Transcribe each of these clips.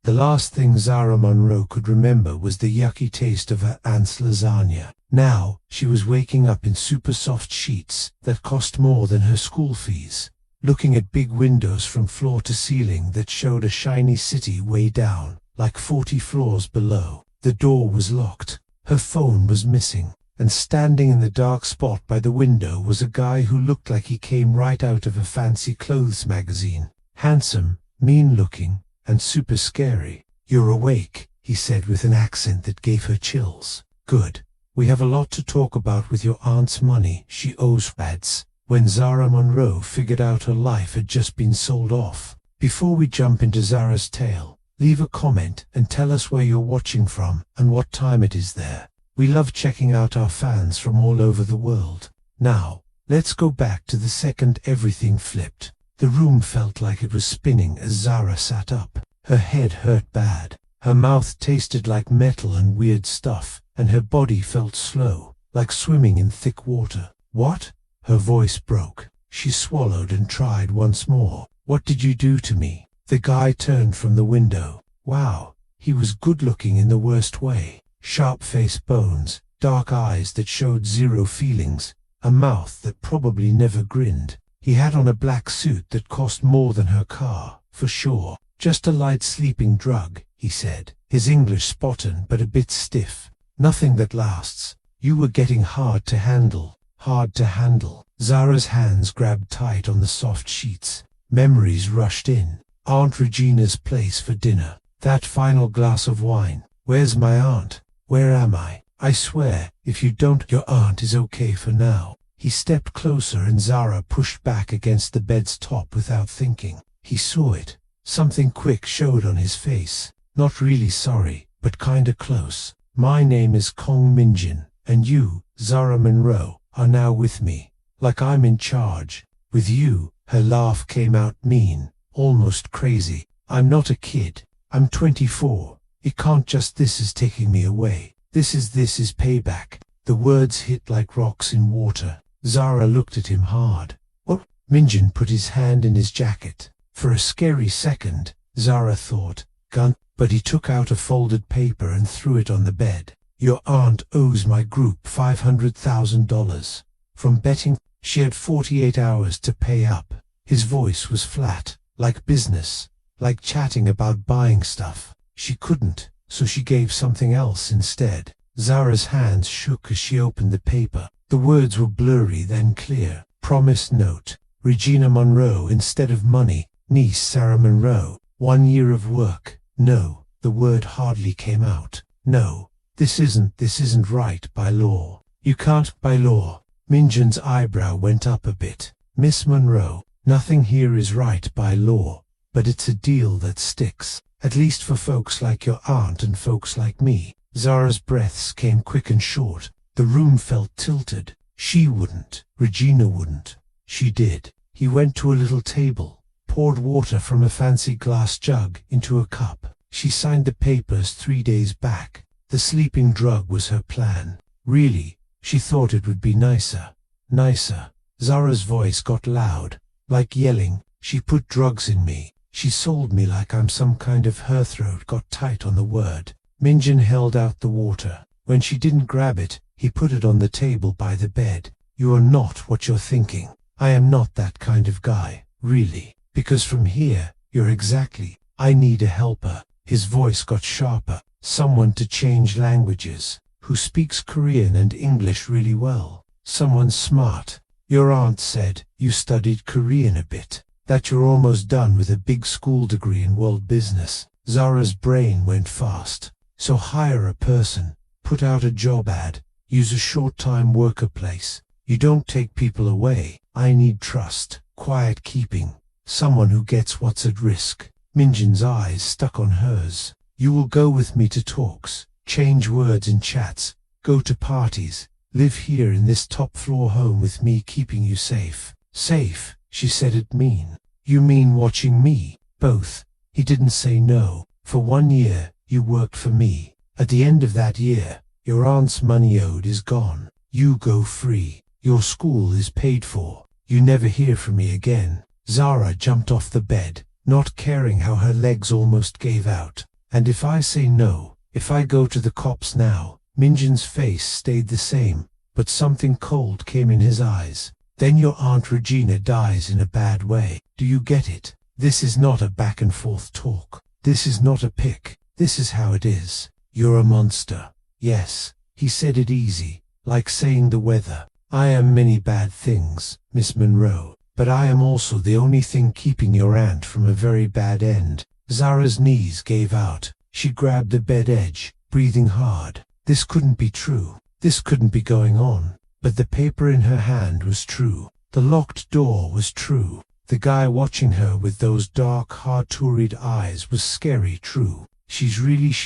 The last thing Zara Monroe could remember was the yucky taste of her aunt's lasagna. Now, she was waking up in super soft sheets that cost more than her school fees, looking at big windows from floor to ceiling that showed a shiny city way down, like 40 floors below. The door was locked, her phone was missing, and standing in the dark spot by the window was a guy who looked like he came right out of a fancy clothes magazine. Handsome, mean-looking, and super scary. "You're awake," he said with an accent that gave her chills. "Good. We have a lot to talk about with your aunt's money she owes Pads." When Zara Monroe figured out her life had just been sold off. Before we jump into Zara's tale, leave a comment and tell us where you're watching from and what time it is there. We love checking out our fans from all over the world. Now, let's go back to the second everything flipped. The room felt like it was spinning as Zara sat up. Her head hurt bad. Her mouth tasted like metal and weird stuff, and her body felt slow, like swimming in thick water. "What?" Her voice broke. She swallowed and tried once more. "What did you do to me?" The guy turned from the window. Wow, he was good-looking in the worst way. Sharp-faced bones, dark eyes that showed zero feelings, a mouth that probably never grinned. He had on a black suit that cost more than her car, for sure. "Just a light sleeping drug," he said, his English spotted but a bit stiff. "Nothing that lasts. You were getting hard to handle." Hard to handle. Zara's hands grabbed tight on the soft sheets. Memories rushed in. Aunt Regina's place for dinner. That final glass of wine. Where's my aunt? Where am I? I swear, if you don't, your aunt is okay for now. He stepped closer and Zara pushed back against the bed's top without thinking. He saw it. Something quick showed on his face. "Not really sorry, but kinda close. My name is Kong Minjin, and you, Zara Monroe, are now with me. Like I'm in charge. With you." Her laugh came out mean, almost crazy. "I'm not a kid. I'm 24. It can't just this is taking me away. This is payback." The words hit like rocks in water. Zara looked at him hard. "What?" Minjin put his hand in his jacket. For a scary second, Zara thought, "Gun," but he took out a folded paper and threw it on the bed. "Your aunt owes my group $500,000. From betting, she had 48 hours to pay up." His voice was flat, like business, like chatting about buying stuff. "She couldn't, so she gave something else instead." Zara's hands shook as she opened the paper. The words were blurry then clear. "Promise note. Regina Monroe instead of money. Niece Sarah Monroe. 1 year of work." "No," the word hardly came out. "No. This isn't right by law. You can't by law." Minjin's eyebrow went up a bit. "Miss Monroe, nothing here is right by law, but it's a deal that sticks. At least for folks like your aunt and folks like me." Zara's breaths came quick and short. The room felt tilted. She wouldn't. Regina wouldn't. She did. He went to a little table, poured water from a fancy glass jug into a cup. She signed the papers 3 days back. The sleeping drug was her plan. Really, she thought it would be nicer. Nicer. Zara's voice got loud, like yelling. "She put drugs in me. She sold me like I'm some kind of." Her throat got tight on the word. Minjin held out the water. When she didn't grab it, he put it on the table by the bed. "You are not what you're thinking. I am not that kind of guy, really. Because from here, you're exactly. I need a helper." His voice got sharper. "Someone to change languages, who speaks Korean and English really well. Someone smart. Your aunt said you studied Korean a bit, that you're almost done with a big school degree in world business." Zara's brain went fast. "So hire a person, put out a job ad, use a short-time worker place. You don't take people away. I need trust, quiet keeping, someone who gets what's at risk." Minjin's eyes stuck on hers. "You will go with me to talks, change words in chats, go to parties, live here in this top-floor home with me keeping you safe." "Safe?" she said it mean. "You mean watching me?" "Both." He didn't say no. "For 1 year, you worked for me. At the end of that year, your aunt's money owed is gone. You go free. Your school is paid for. You never hear from me again." Zara jumped off the bed, not caring how her legs almost gave out. And if I say no, if I go to the cops now? Minjin's face stayed the same, but something cold came in his eyes. Then your Aunt Regina dies in a bad way. Do you get it? This is not a back and forth talk. This is not a pick. This is how it is. You're a monster. Yes, he said it easy, like saying the weather. I am many bad things, Miss Monroe, but I am also the only thing keeping your aunt from a very bad end. Zara's knees gave out. She grabbed the bed edge, breathing hard. This couldn't be true. This couldn't be going on. But the paper in her hand was true. The locked door was true. The guy watching her with those dark, hard-to-read eyes was scary true. She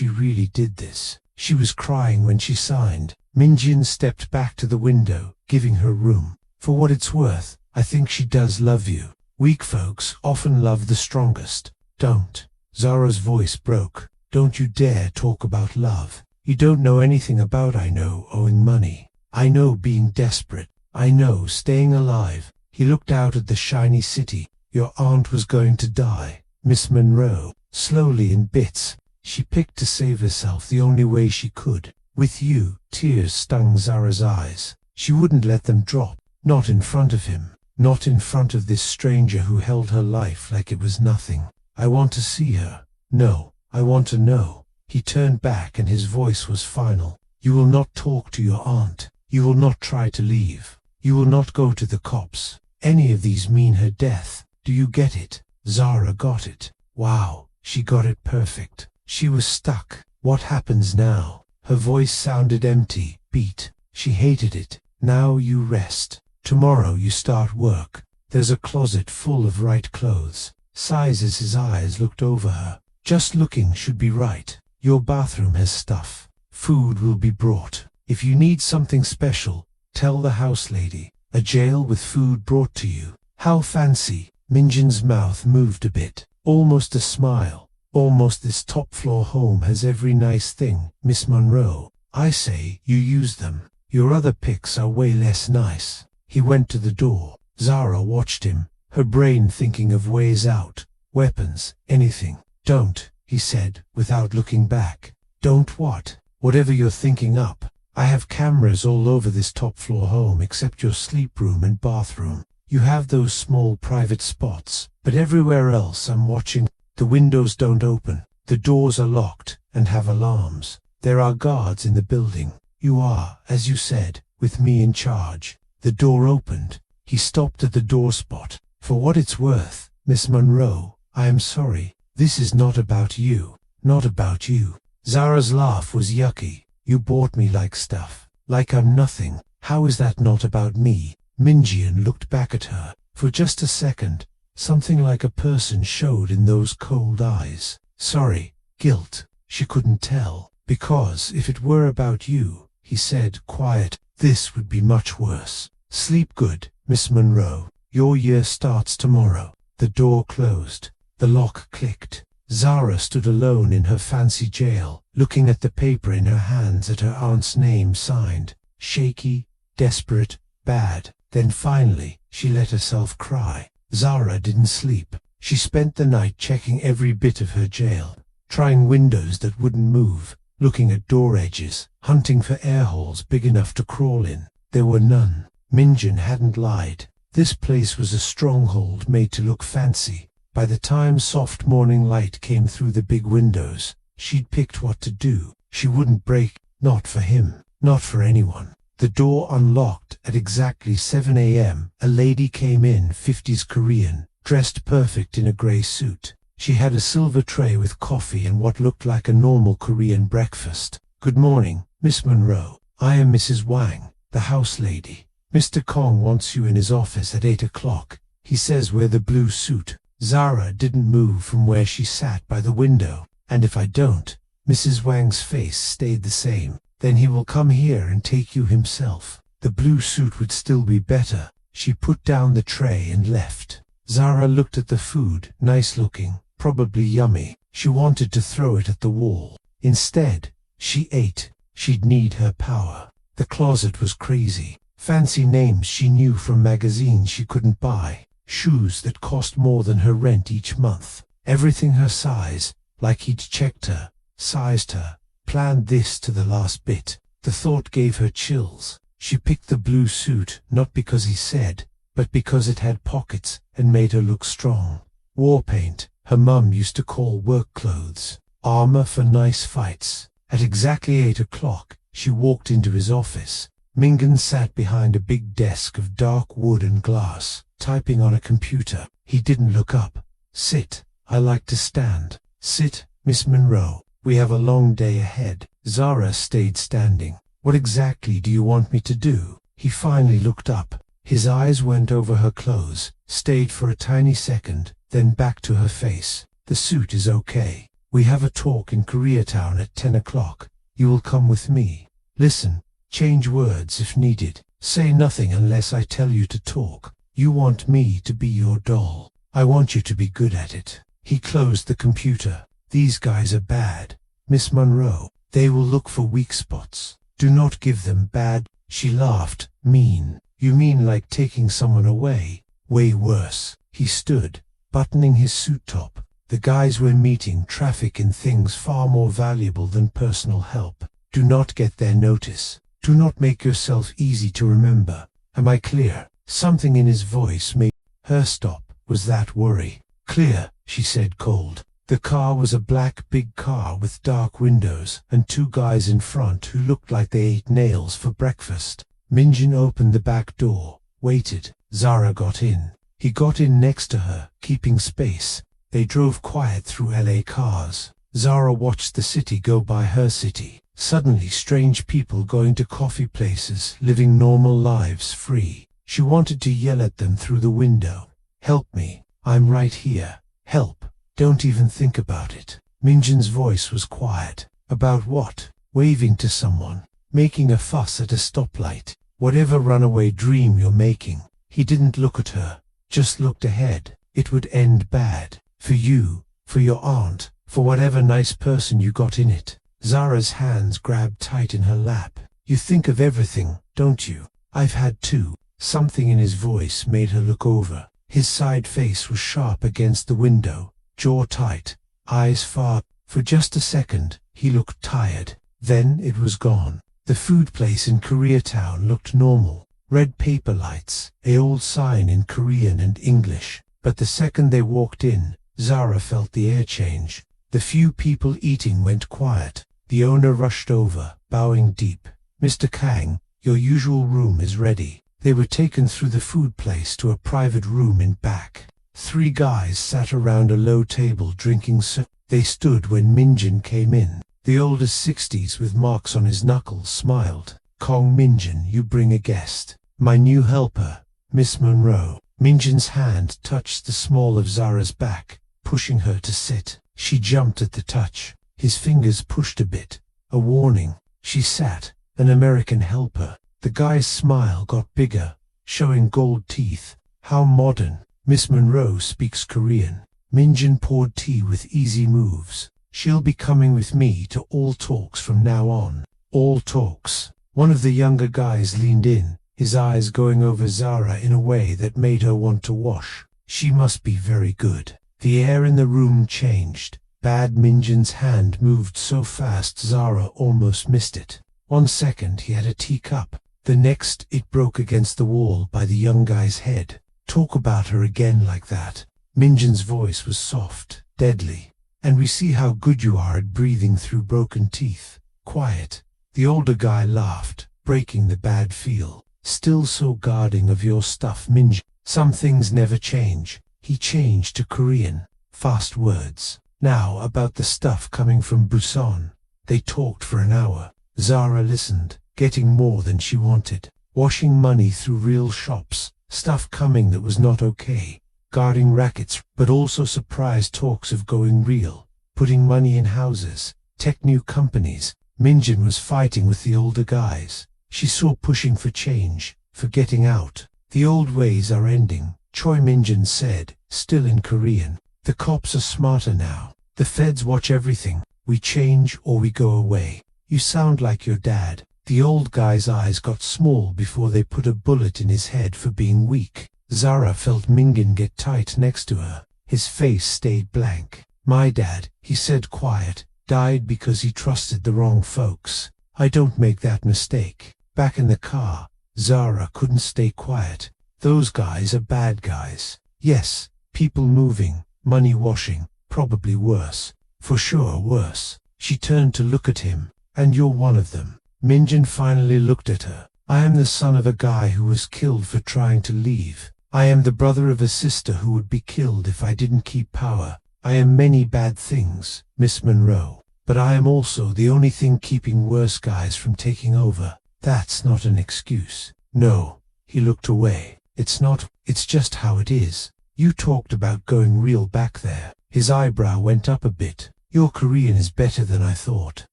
really did this. She was crying when she signed. Minjin stepped back to the window, giving her room. For what it's worth, I think she does love you. Weak folks often love the strongest. Don't. Zara's voice broke. Don't you dare talk about love. You don't know anything about I know owing money. I know being desperate. I know staying alive. He looked out at the shiny city. Your aunt was going to die. Miss Monroe, slowly in bits. She picked to save herself the only way she could. With you, tears stung Zara's eyes. She wouldn't let them drop. Not in front of him. Not in front of this stranger who held her life like it was nothing. I want to see her. No, I want to know. He turned back and his voice was final. You will not talk to your aunt. You will not try to leave. You will not go to the cops. Any of these mean her death. Do you get it? Zara got it. Wow, she got it perfect. She was stuck. What happens now? Her voice sounded empty, beat. She hated it. Now you rest. Tomorrow you start work. There's a closet full of right clothes. Sizes. His eyes looked over her. Just looking should be right. Your bathroom has stuff. Food will be brought. If you need something special, tell the house lady. A jail with food brought to you. How fancy. Minjin's mouth moved a bit. Almost a smile. Almost. This top floor home has every nice thing, Miss Monroe. I say you use them. Your other picks are way less nice. He went to the door. Zara watched him, her brain thinking of ways out. Weapons, anything. Don't, he said, without looking back. Don't what? Whatever you're thinking up. I have cameras all over this top floor home except your sleep room and bathroom. You have those small private spots, but everywhere else I'm watching. The windows don't open. The doors are locked and have alarms. There are guards in the building. You are, as you said, with me in charge. The door opened. He stopped at the door spot. For what it's worth, Miss Monroe, I am sorry. This is not about you. Not about you. Zara's laugh was yucky. You bought me like stuff. Like I'm nothing. How is that not about me? Minjian looked back at her. For just a second, something like a person showed in those cold eyes. Sorry. Guilt. She couldn't tell. Because if it were about you, he said, quiet, this would be much worse. Sleep good, Miss Monroe. Your year starts tomorrow. The door closed. The lock clicked. Zara stood alone in her fancy jail, looking at the paper in her hands, at her aunt's name signed. Shaky, desperate, bad. Then finally, she let herself cry. Zara didn't sleep. She spent the night checking every bit of her jail, trying windows that wouldn't move, looking at door edges, hunting for air holes big enough to crawl in. There were none. Minjin hadn't lied. This place was a stronghold made to look fancy. By the time soft morning light came through the big windows, she'd picked what to do. She wouldn't break, not for him, not for anyone. The door unlocked at exactly 7 a.m. A lady came in, 50s Korean, dressed perfect in a grey suit. She had a silver tray with coffee and what looked like a normal Korean breakfast. Good morning, Miss Monroe. I am Mrs. Wang, the house lady. Mr. Kong wants you in his office at 8 o'clock. He says wear the blue suit. Zara didn't move from where she sat by the window. And if I don't? Mrs. Wang's face stayed the same. Then he will come here and take you himself. The blue suit would still be better. She put down the tray and left. Zara looked at the food, nice looking, probably yummy. She wanted to throw it at the wall. Instead, she ate. She'd need her power. The closet was crazy. Fancy names she knew from magazines she couldn't buy. Shoes that cost more than her rent each month. Everything her size, like he'd checked her. sized her, planned this to the last bit. The thought gave her chills. She picked the blue suit not because he said, but because it had pockets and made her look strong. War paint, her mum used to call work clothes. Armor for nice fights. At exactly 8 o'clock, she walked into his office. Mingan sat behind a big desk of dark wood and glass, typing on a computer. He didn't look up. Sit. I like to stand. Sit, Miss Monroe. We have a long day ahead. Zara stayed standing. What exactly do you want me to do? He finally looked up. His eyes went over her clothes, stayed for a tiny second, then back to her face. The suit is okay. We have a talk in Koreatown at 10 o'clock. You will come with me. Listen, change words if needed. Say nothing unless I tell you to talk. You want me to be your doll. I want you to be good at it. He closed the computer. These guys are bad, Miss Monroe. They will look for weak spots. Do not give them bad. She laughed. Mean. You mean like taking someone away? Way worse. He stood, buttoning his suit top. The guys were meeting traffic in things far more valuable than personal help. Do not get their notice. Do not make yourself easy to remember. Am I clear? Something in his voice made her stop. Was that worry? Clear, she said cold. The car was a black big car with dark windows and two guys in front who looked like they ate nails for breakfast. Minjin opened the back door, waited. Zara got in. He got in next to her, keeping space. They drove quiet through LA cars. Zara watched the city go by her city. Suddenly strange people going to coffee places, living normal lives free. She wanted to yell at them through the window. Help me. I'm right here. Help. Don't even think about it. Minjin's voice was quiet. About what? Waving to someone. Making a fuss at a stoplight. Whatever runaway dream you're making. He didn't look at her. Just looked ahead. It would end bad. For you. For your aunt. For whatever nice person you got in it. Zara's hands grabbed tight in her lap. You think of everything, don't you? I've had too. Something in his voice made her look over. His side face was sharp against the window. Jaw tight. Eyes far. For just a second, he looked tired. Then it was gone. The food place in Koreatown looked normal. Red paper lights. An old sign in Korean and English. But the second they walked in, Zara felt the air change. The few people eating went quiet. The owner rushed over, bowing deep. Mr. Kang, your usual room is ready. They were taken through the food place to a private room in back. 3 guys sat around a low table drinking soup. They stood when Minjin came in. The oldest 60s with marks on his knuckles smiled. Kong Minjin, you bring a guest. My new helper, Miss Monroe. Minjin's hand touched the small of Zara's back, pushing her to sit. She jumped at the touch. His fingers pushed a bit. A warning. She sat. An American helper. The guy's smile got bigger, showing gold teeth. How modern. Miss Monroe speaks Korean. Minjin poured tea with easy moves. She'll be coming with me to all talks from now on. All talks. One of the younger guys leaned in, his eyes going over Zara in a way that made her want to wash. She must be very good. The air in the room changed. Bad Minjin's hand moved so fast Zara almost missed it. 1 second he had a teacup. The next it broke against the wall by the young guy's head. Talk about her again like that. Minjin's voice was soft, deadly. And we see how good you are at breathing through broken teeth. Quiet. The older guy laughed, breaking the bad feel. Still so guarding of your stuff, Minjin. Some things never change. He changed to Korean. Fast words. Now about the stuff coming from Busan. They talked for an hour. Zara listened, getting more than she wanted. Washing money through real shops. Stuff coming that was not okay. Guarding rackets, but also surprise talks of going real. Putting money in houses. Tech new companies. Minjin was fighting with the older guys. She saw pushing for change, for getting out. The old ways are ending, Choi Minjin said, still in Korean. The cops are smarter now. The feds watch everything. We change or we go away. You sound like your dad. The old guy's eyes got small before they put a bullet in his head for being weak. Zara felt Minjin get tight next to her. His face stayed blank. My dad, he said quiet. died because he trusted the wrong folks. I don't make that mistake. Back in the car, Zara couldn't stay quiet. Those guys are bad guys. Yes, people moving, money washing, probably worse. For sure worse. She turned to look at him. And you're one of them. Minjin finally looked at her. I am the son of a guy who was killed for trying to leave. I am the brother of a sister who would be killed if I didn't keep power. I am many bad things, Miss Monroe. But I am also the only thing keeping worse guys from taking over. That's not an excuse. No. He looked away. It's not. It's just how it is. You talked about going real back there. His eyebrow went up a bit. Your Korean is better than I thought.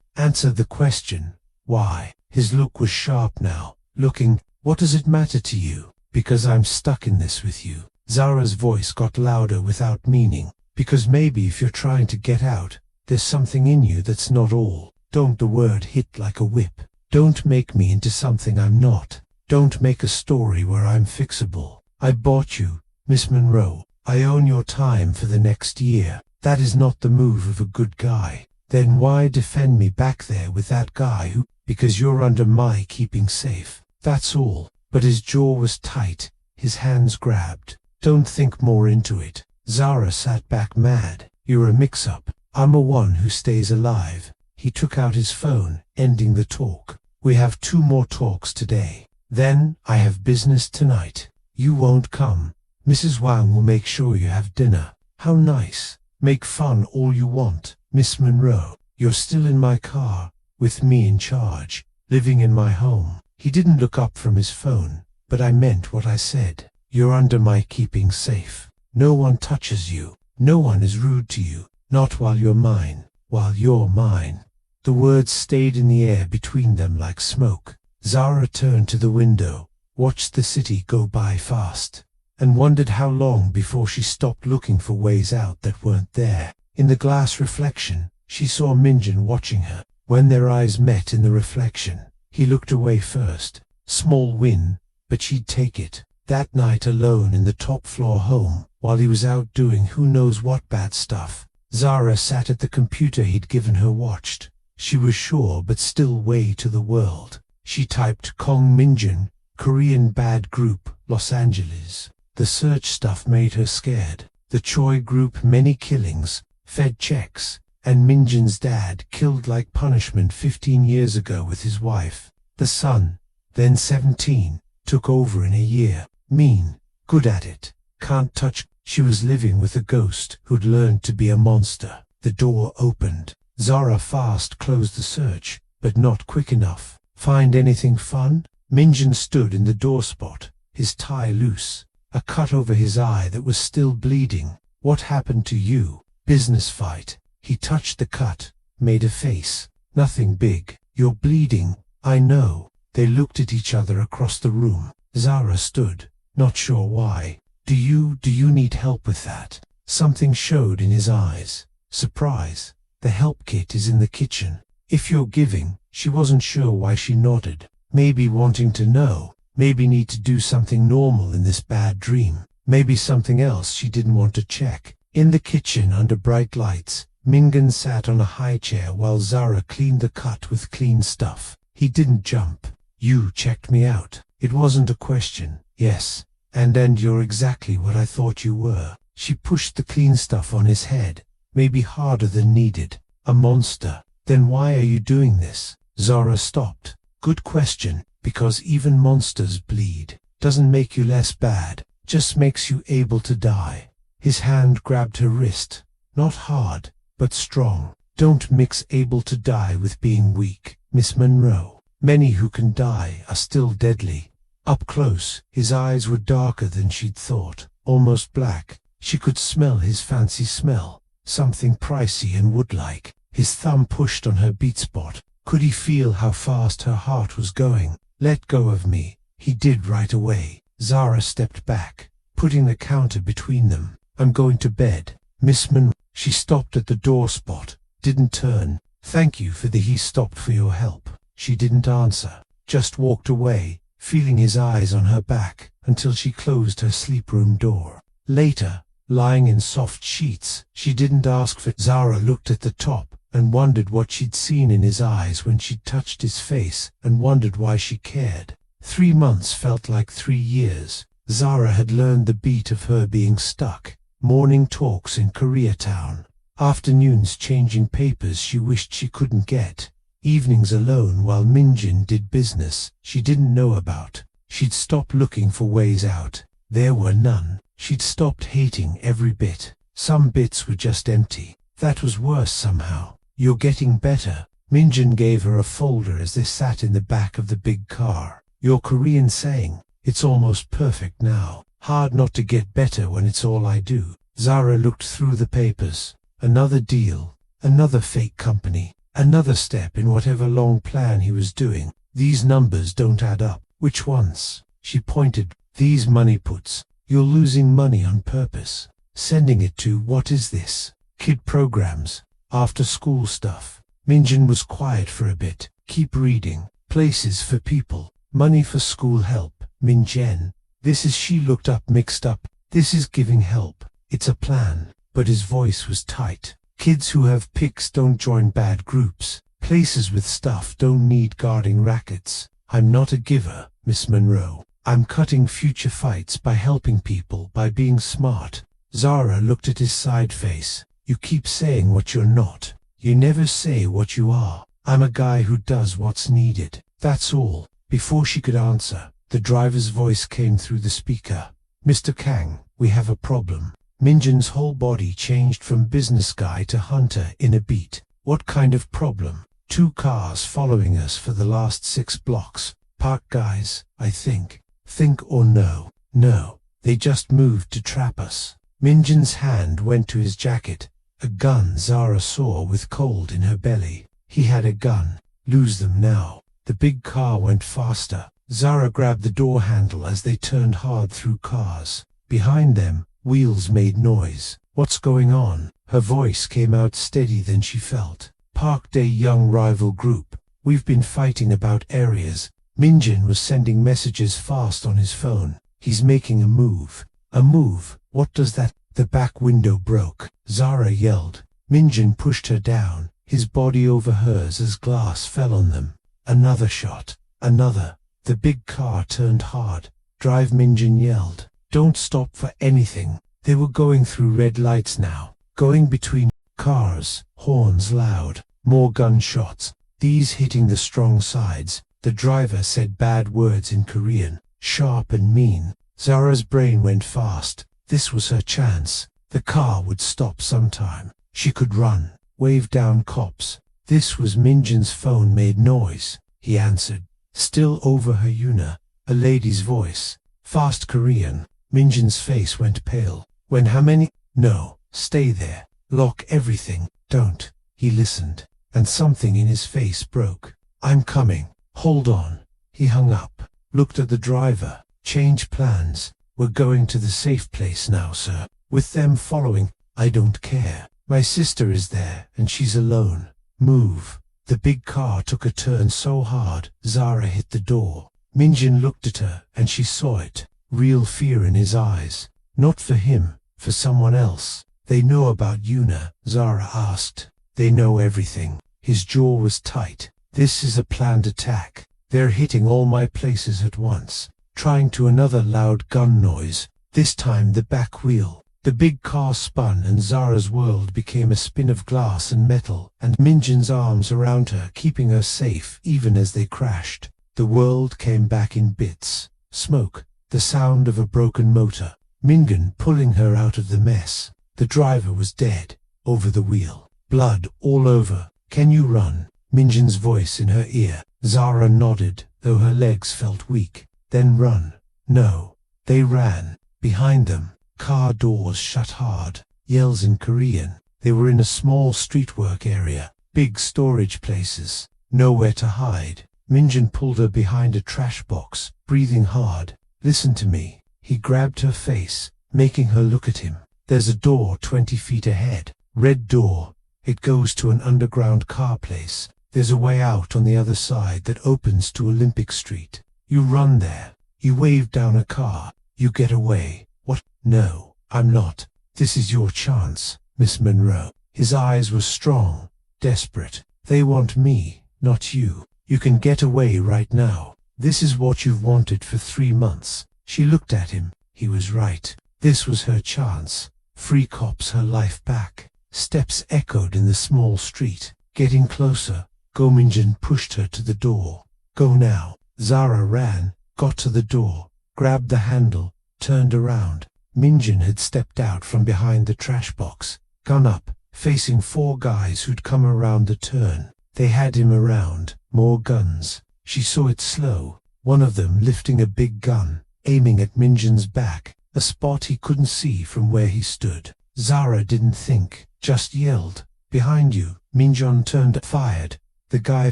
Answer the question. Why? His look was sharp now. Looking, what does it matter to you? Because I'm stuck in this with you. Zara's voice got louder without meaning. Because maybe if you're trying to get out, there's something in you that's not all. Don't the word hit like a whip. Don't make me into something I'm not. Don't make a story where I'm fixable. I bought you, Miss Monroe. I own your time for the next year. That is not the move of a good guy. Then why defend me back there with that guy who... Because you're under my keeping safe. That's all. But his jaw was tight. His hands grabbed. Don't think more into it. Zara sat back mad. You're a mix-up. I'm a one who stays alive. He took out his phone, ending the talk. We have 2 more talks today. Then, I have business tonight. You won't come. Mrs. Wang will make sure you have dinner. How nice. Make fun all you want, Miss Monroe. You're still in my car, with me in charge, living in my home. He didn't look up from his phone, but I meant what I said. You're under my keeping safe. No one touches you. No one is rude to you. Not while you're mine. While you're mine. The words stayed in the air between them like smoke. Zara turned to the window, watched the city go by fast, and wondered how long before she stopped looking for ways out that weren't there. In the glass reflection, she saw Minjin watching her. When their eyes met in the reflection, he looked away first. Small win, but she'd take it. That night alone in the top-floor home, while he was out doing who knows what bad stuff, Zara sat at the computer he'd given her watched. She was sure but still way to the world. She typed Kong Minjin, Korean bad group, Los Angeles. The search stuff made her scared. The Choi group many killings, Fed checks, and Minjin's dad killed like punishment 15 years ago with his wife. The son, then 17, took over in a year. Mean, good at it, can't touch. She was living with a ghost who'd learned to be a monster. The door opened. Zara fast closed the search, but not quick enough. Find anything fun? Minjin stood in the door spot, his tie loose, a cut over his eye that was still bleeding. What happened to you? Business fight. He touched the cut, made a face. Nothing big. You're bleeding. I know. They looked at each other across the room. Zara stood, not sure why. Do you need help with that? Something showed in his eyes. Surprise. The help kit is in the kitchen. If you're giving. She wasn't sure why she nodded. Maybe wanting to know. Maybe need to do something normal in this bad dream. Maybe something else she didn't want to check. In the kitchen under bright lights, Mingan sat on a high chair while Zara cleaned the cut with clean stuff. He didn't jump. You checked me out. It wasn't a question. Yes. And you're exactly what I thought you were. She pushed the clean stuff on his head. Maybe harder than needed. A monster. Then why are you doing this? Zara stopped. Good question. Because even monsters bleed. Doesn't make you less bad. Just makes you able to die. His hand grabbed her wrist. Not hard, but strong. Don't mix able to die with being weak, Miss Monroe. Many who can die are still deadly. Up close, his eyes were darker than she'd thought. Almost black. She could smell his fancy smell. Something pricey and wood-like. His thumb pushed on her beat spot. Could he feel how fast her heart was going? Let go of me. He did right away. Zara stepped back, putting the counter between them. I'm going to bed. Miss Monroe. She stopped at the door spot, didn't turn. Thank you for the he stopped for your help. She didn't answer, just walked away, feeling his eyes on her back, until she closed her sleep room door. Later, lying in soft sheets, she didn't ask for. Zara looked at the top, and wondered what she'd seen in his eyes when she'd touched his face, and wondered why she cared. 3 months felt like 3 years. Zara had learned the beat of her being stuck. Morning talks in Koreatown. Afternoons changing papers she wished she couldn't get. Evenings alone while Minjin did business she didn't know about. She'd stopped looking for ways out. There were none. She'd stopped hating every bit. Some bits were just empty. That was worse somehow. You're getting better. Minjin gave her a folder as they sat in the back of the big car. Your Korean saying, it's almost perfect now. Hard not to get better when it's all I do. Zara looked through the papers. Another deal. Another fake company. Another step in whatever long plan he was doing. These numbers don't add up. Which ones? She pointed. These money puts. You're losing money on purpose. Sending it to, what is this? Kid programs. After school stuff. Minjin was quiet for a bit. Keep reading. Places for people. Money for school help. Minjin. This is, she looked up mixed up. This is giving help. It's a plan. But his voice was tight. Kids who have pics don't join bad groups. Places with stuff don't need guarding rackets. I'm not a giver, Miss Monroe. I'm cutting future fights by helping people, by being smart. Zara looked at his side face. You keep saying what you're not. You never say what you are. I'm a guy who does what's needed. That's all. Before she could answer, the driver's voice came through the speaker. Mr. Kang, we have a problem. Minjin's whole body changed from business guy to hunter in a beat. What kind of problem? 2 cars following us for the last 6 blocks. Park guys, I think. Think or no? No. They just moved to trap us. Minjin's hand went to his jacket. A gun Zara saw with cold in her belly. He had a gun. Lose them now. The big car went faster. Zara grabbed the door handle as they turned hard through cars. Behind them, wheels made noise. What's going on? Her voice came out steady than she felt. Park Day young rival group. We've been fighting about areas. Minjin was sending messages fast on his phone. He's making a move. A move? What does that? The back window broke. Zara yelled. Minjin pushed her down, his body over hers as glass fell on them. Another shot. Another. The big car turned hard. Drive, Minjin yelled. Don't stop for anything. They were going through red lights now. Going between cars. Horns loud. More gunshots. These hitting the strong sides. The driver said bad words in Korean. Sharp and mean. Zara's brain went fast. This was her chance. The car would stop sometime. She could run. Wave down cops. This was Minjin's phone made noise. He answered. Still over her Yuna. A lady's voice. Fast Korean. Minjin's face went pale. When how many? No. Stay there. Lock everything. Don't. He listened. And something in his face broke. I'm coming. Hold on. He hung up. Looked at the driver. Change plans. We're going to the safe place now, sir. With them following. I don't care. My sister is there, and she's alone. Move. The big car took a turn so hard, Zara hit the door. Minjin looked at her, and she saw it. Real fear in his eyes. Not for him, for someone else. They know about Yuna, Zara asked. They know everything. His jaw was tight. This is a planned attack. They're hitting all my places at once. Trying to another loud gun noise. This time the back wheel. The big car spun and Zara's world became a spin of glass and metal, and Minjin's arms around her keeping her safe even as they crashed. The world came back in bits. Smoke. The sound of a broken motor. Minjin pulling her out of the mess. The driver was dead. Over the wheel. Blood all over. Can you run? Minjin's voice in her ear. Zara nodded, though her legs felt weak. Then run. No. They ran. Behind them. Car doors shut hard. Yells in Korean. They were in a small streetwork area. Big storage places. Nowhere to hide. Minjin pulled her behind a trash box, breathing hard. Listen to me. He grabbed her face, making her look at him. There's a door 20 feet ahead. Red door. It goes to an underground car place. There's a way out on the other side that opens to Olympic Street. You run there. You wave down a car. You get away. What? No, I'm not. This is your chance, Miss Monroe. His eyes were strong, desperate. They want me, not you. You can get away right now. This is what you've wanted for 3 months. She looked at him. He was right. This was her chance. Free cops, her life back. Steps echoed in the small street. Getting closer. Go. Minjin pushed her to the door. Go now. Zara ran, got to the door, grabbed the handle, turned around. Minjin had stepped out from behind the trash box, gun up, facing 4 guys who'd come around the turn. They had him around. More guns. She saw it slow. One of them lifting a big gun, aiming at Minjin's back, a spot he couldn't see from where he stood. Zara didn't think, just yelled, "Behind you!" Minjin turned, fired. The guy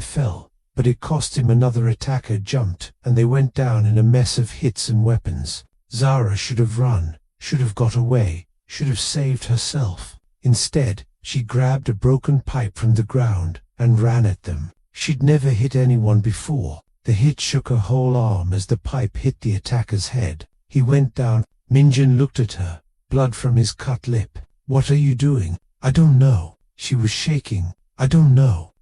fell, but it cost him. Another attacker jumped, and they went down in a mess of hits and weapons. Zara should have run, should have got away, should have saved herself. Instead, she grabbed a broken pipe from the ground and ran at them. She'd never hit anyone before. The hit shook her whole arm as the pipe hit the attacker's head. He went down. Minjin looked at her, blood from his cut lip. "What are you doing?" "I don't know." She was shaking. "I don't know.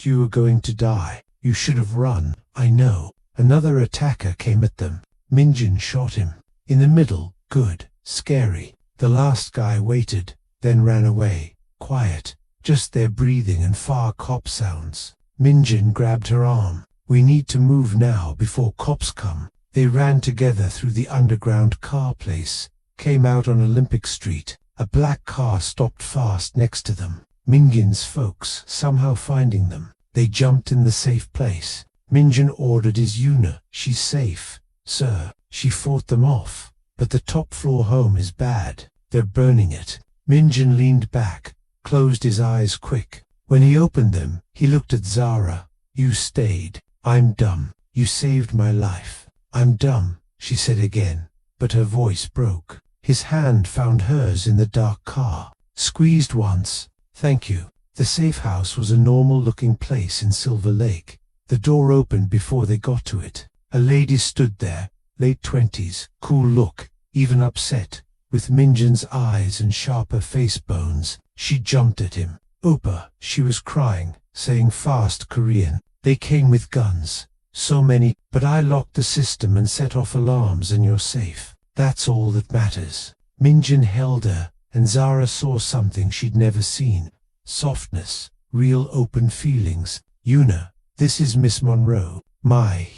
You were going to die. You should have run." "I know." Another attacker came at them. Minjin shot him. In the middle. Good. Scary. The last guy waited, then ran away. Quiet. Just their breathing and far cop sounds. Minjin grabbed her arm. "We need to move now before cops come." They ran together through the underground car place, came out on Olympic Street. A black car stopped fast next to them. Minjin's folks somehow finding them. They jumped in the safe place. Minjin ordered his Yuna. "She's safe, sir." She fought them off. "But the top floor home is bad. They're burning it." Minjin leaned back, closed his eyes quick. When he opened them, he looked at Zara. "You stayed. I'm dumb. You saved my life." "I'm dumb," she said again, but her voice broke. His hand found hers in the dark car. Squeezed once. "Thank you." The safe house was a normal-looking place in Silver Lake. The door opened before they got to it. A lady stood there, late 20s, cool look, even upset, with Minjin's eyes and sharper face bones. She jumped at him. "Oppa," she was crying, saying fast Korean. "They came with guns. So many, but I locked the system and set off alarms and you're safe. That's all that matters." Minjin held her, and Zara saw something she'd never seen. Softness, real open feelings. "Yuna, this is Miss Monroe."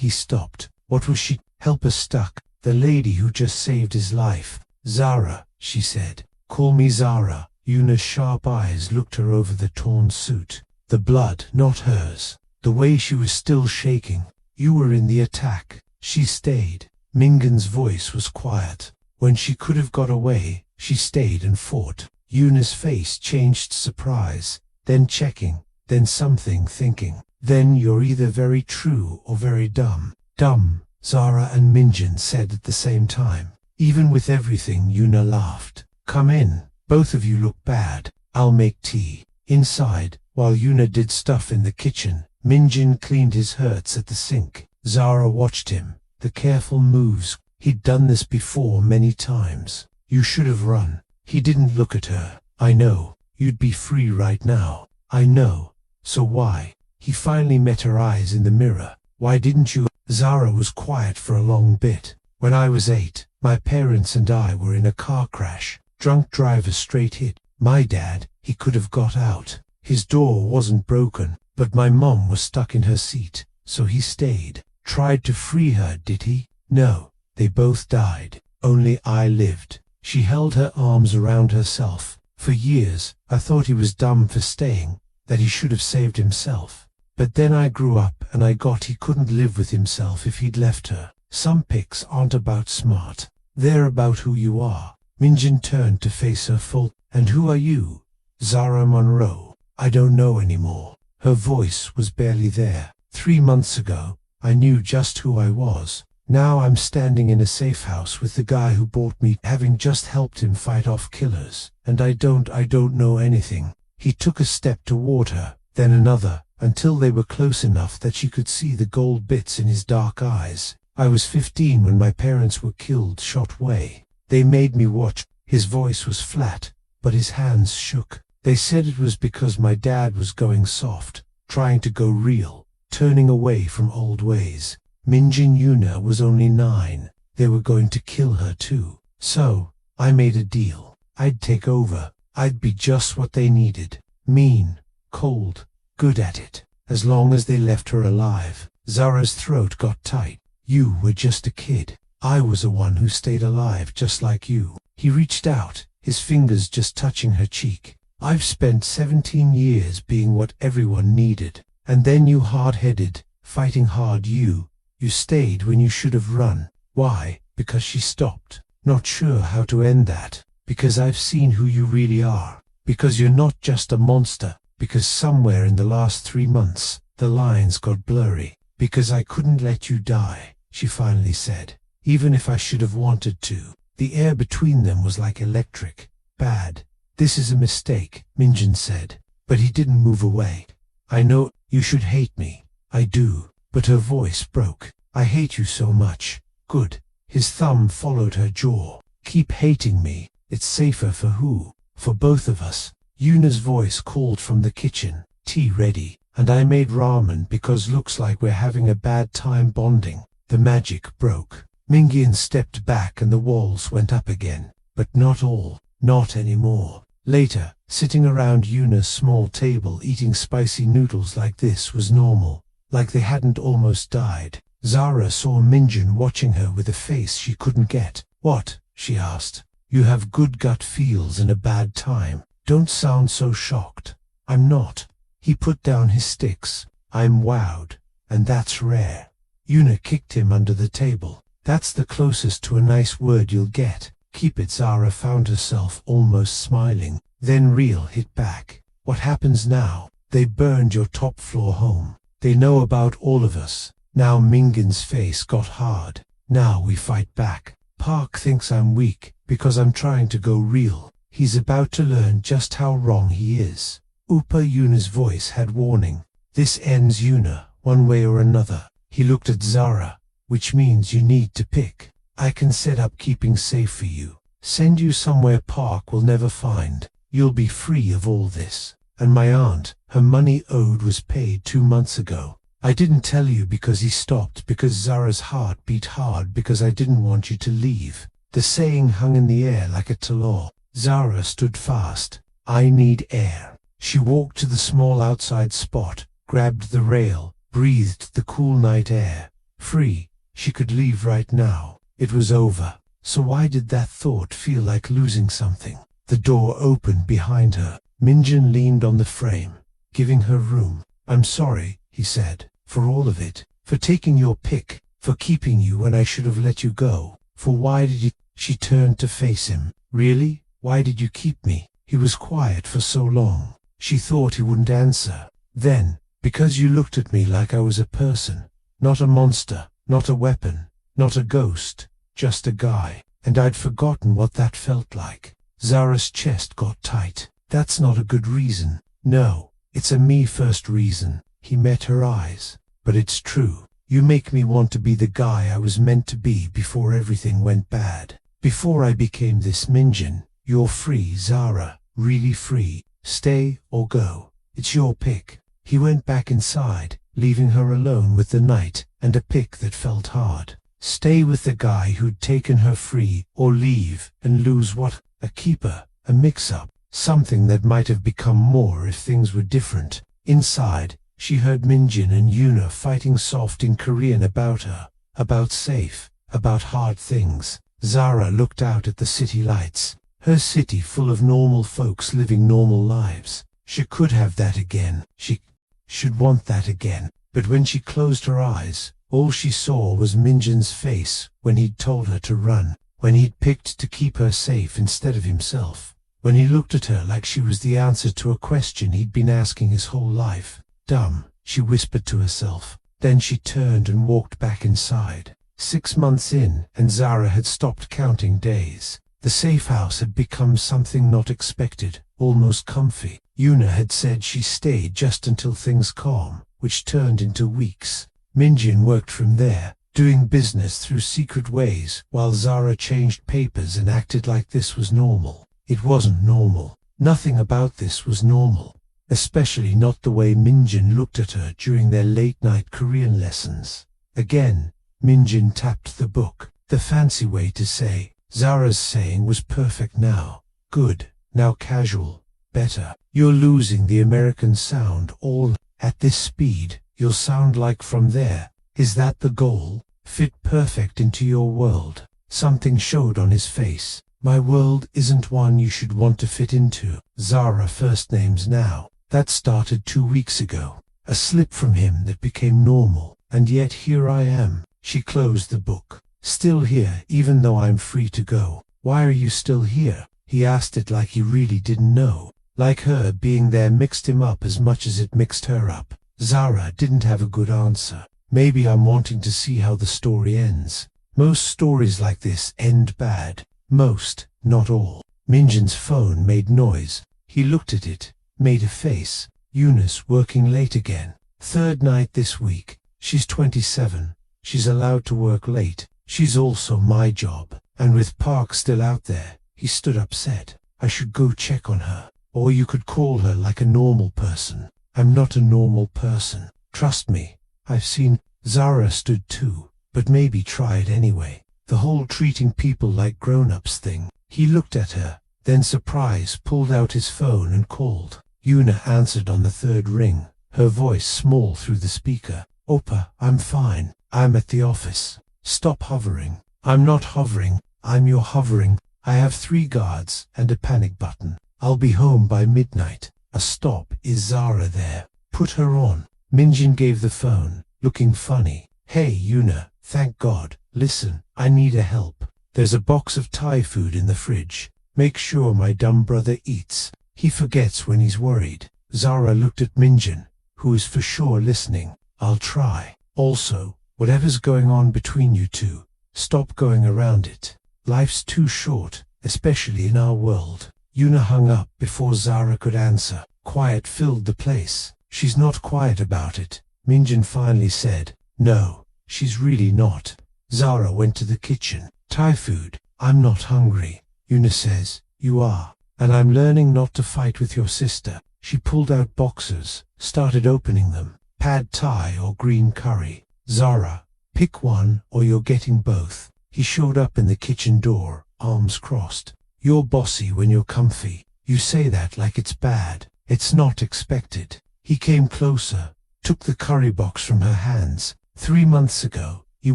He stopped. What was she? Helper stuck. The lady who just saved his life. "Zara," she said. "Call me Zara." Yuna's sharp eyes looked her over the torn suit. The blood, not hers. The way she was still shaking. "You were in the attack." She stayed. Mingin's voice was quiet. When she could have got away, she stayed and fought. Yuna's face changed, surprise, then checking, then something, thinking. "Then you're either very true or very dumb." "Dumb," Zara and Minjin said at the same time. Even with everything, Yuna laughed. "Come in. Both of you look bad. I'll make tea." Inside, while Yuna did stuff in the kitchen, Minjin cleaned his hurts at the sink. Zara watched him. The careful moves. He'd done this before many times. "You should have run." He didn't look at her. "I know. You'd be free right now." "I know. So why?" He finally met her eyes in the mirror. "Why didn't you?" Zara was quiet for a long bit. "When I was 8, my parents and I were in a car crash. Drunk driver straight hit. My dad, he could have got out. His door wasn't broken, but my mom was stuck in her seat, so he stayed. Tried to free her, did he? No. They both died. Only I lived." She held her arms around herself. "For years, I thought he was dumb for staying, that he should have saved himself. But then I grew up and I got he couldn't live with himself if he'd left her. Some pics aren't about smart. They're about who you are." Minjin turned to face her full. "And who are you?" "Zara Monroe. I don't know anymore." Her voice was barely there. 3 months ago, I knew just who I was. Now I'm standing in a safe house with the guy who bought me, having just helped him fight off killers. And I don't know anything." He took a step toward her, then another, until they were close enough that she could see the gold bits in his dark eyes. "I was 15 when my parents were killed, shot way. They made me watch." His voice was flat, but his hands shook. They said it was because my dad was going soft, trying to go real, turning away from old ways. Minjin Yuna was only 9. They were going to kill her too. So, I made a deal. I'd take over. I'd be just what they needed. Mean, cold, good at it. As long as they left her alive. Zara's throat got tight. You were just a kid. I was the one who stayed alive just like you. He reached out, his fingers just touching her cheek. I've spent 17 years being what everyone needed. And then you hard-headed, fighting hard you stayed when you should have run. Why? Because she stopped. Not sure how to end that. Because I've seen who you really are. Because you're not just a monster. Because somewhere in the last 3 months, the lines got blurry. Because I couldn't let you die, she finally said. Even if I should have wanted to. The air between them was like electric. Bad. This is a mistake, Minjin said. But he didn't move away. I know, you should hate me. I do. But her voice broke. I hate you so much. Good. His thumb followed her jaw. Keep hating me. It's safer for who? For both of us. Yuna's voice called from the kitchen. Tea ready. And I made ramen because looks like we're having a bad time bonding. The magic broke. Mingyan stepped back and the walls went up again. But not all. Not anymore. Later, sitting around Yuna's small table eating spicy noodles like this was normal. Like they hadn't almost died. Zara saw Minjin watching her with a face she couldn't get. What? She asked. You have good gut feels in a bad time. Don't sound so shocked. I'm not. He put down his sticks. I'm wowed. And that's rare. Yuna kicked him under the table. That's the closest to a nice word you'll get. Keep it. Zara found herself almost smiling. Then Real hit back. What happens now? They burned your top floor home. They know about all of us. Now Mingin's face got hard. Now we fight back. Park thinks I'm weak because I'm trying to go real. He's about to learn just how wrong he is. Yuna's voice had warning. This ends Yuna, one way or another. He looked at Zara. Which means you need to pick. I can set up keeping safe for you. Send you somewhere Park will never find. You'll be free of all this. And my aunt, her money owed was paid 2 months ago. I didn't tell you because he stopped, because Zara's heart beat hard, because I didn't want you to leave. The saying hung in the air like a talor. Zara stood fast. I need air. She walked to the small outside spot, grabbed the rail, breathed the cool night air. Free. She could leave right now. It was over. So why did that thought feel like losing something? The door opened behind her. Minjin leaned on the frame, giving her room. I'm sorry, he said, for all of it. For taking your pick. For keeping you when I should have let you go. For why did you... She turned to face him. Really? Why did you keep me? He was quiet for so long. She thought he wouldn't answer. Then, because you looked at me like I was a person. Not a monster. Not a weapon. Not a ghost. Just a guy. And I'd forgotten what that felt like. Zara's chest got tight. That's not a good reason. No, it's a me first reason. He met her eyes. But it's true. You make me want to be the guy I was meant to be before everything went bad. Before I became this Minjin. You're free, Zara. Really free. Stay or go. It's your pick. He went back inside, leaving her alone with the night and a pick that felt hard. Stay with the guy who'd taken her free, or leave and lose what? A keeper, a mix-up, something that might have become more if things were different. Inside, she heard Minjin and Yuna fighting soft in Korean about her, about safe, about hard things. Zara looked out at the city lights. Her city full of normal folks living normal lives. She could have that again. She should want that again. But when she closed her eyes, all she saw was Minjin's face when he'd told her to run, when he'd picked to keep her safe instead of himself, when he looked at her like she was the answer to a question he'd been asking his whole life. Dumb, she whispered to herself. Then she turned and walked back inside. 6 months in, and Zara had stopped counting days. The safe house had become something not expected, almost comfy. Yuna had said she stayed just until things calm, which turned into weeks. Minjin worked from there, doing business through secret ways, while Zara changed papers and acted like this was normal. It wasn't normal. Nothing about this was normal, especially not the way Minjin looked at her during their late-night Korean lessons. Again, Minjin tapped the book. The fancy way to say Zara's saying was perfect now. Good, now casual, better. You're losing the American sound all at this speed. You'll sound like from there. Is that the goal? Fit perfect into your world. Something showed on his face. My world isn't one you should want to fit into. Zara first names now. That started 2 weeks ago. A slip from him that became normal. And yet here I am. She closed the book. Still here, even though I'm free to go. Why are you still here? He asked it like he really didn't know. Like her being there mixed him up as much as it mixed her up. Zara didn't have a good answer. Maybe I'm wanting to see how the story ends. Most stories like this end bad. Most, not all. Minjin's phone made noise. He looked at it, made a face. Eunice working late again. Third night this week. She's 27. She's allowed to work late. She's also my job. And with Park still out there, he stood upset. I should go check on her. Or you could call her like a normal person. I'm not a normal person. Trust me. I've seen. Zara stood too. But maybe try it anyway. The whole treating people like grown-ups thing. He looked at her. Then surprise pulled out his phone and called. Yuna answered on the third ring. Her voice small through the speaker. Oppa, I'm fine. I'm at the office. Stop hovering. I'm not hovering. I'm your hovering. I have 3 guards and a panic button. I'll be home by midnight. A stop. Is Zara there? Put her on. Minjin gave the phone, looking funny. Hey Yuna, thank God. Listen, I need a help. There's a box of Thai food in the fridge. Make sure my dumb brother eats. He forgets when he's worried. Zara looked at Minjin, who is for sure listening. I'll try. Also, whatever's going on between you two, stop going around it. Life's too short, especially in our world. Yuna hung up before Zara could answer. Quiet filled the place. She's not quiet about it, Minjin finally said. No, she's really not. Zara went to the kitchen. Thai food. I'm not hungry. Yuna says, you are. And I'm learning not to fight with your sister. She pulled out boxes, started opening them. Pad Thai or green curry. Zara, pick one or you're getting both. He showed up in the kitchen door, arms crossed. You're bossy when you're comfy. You say that like it's bad. It's not expected. He came closer, took the curry box from her hands. 3 months ago, you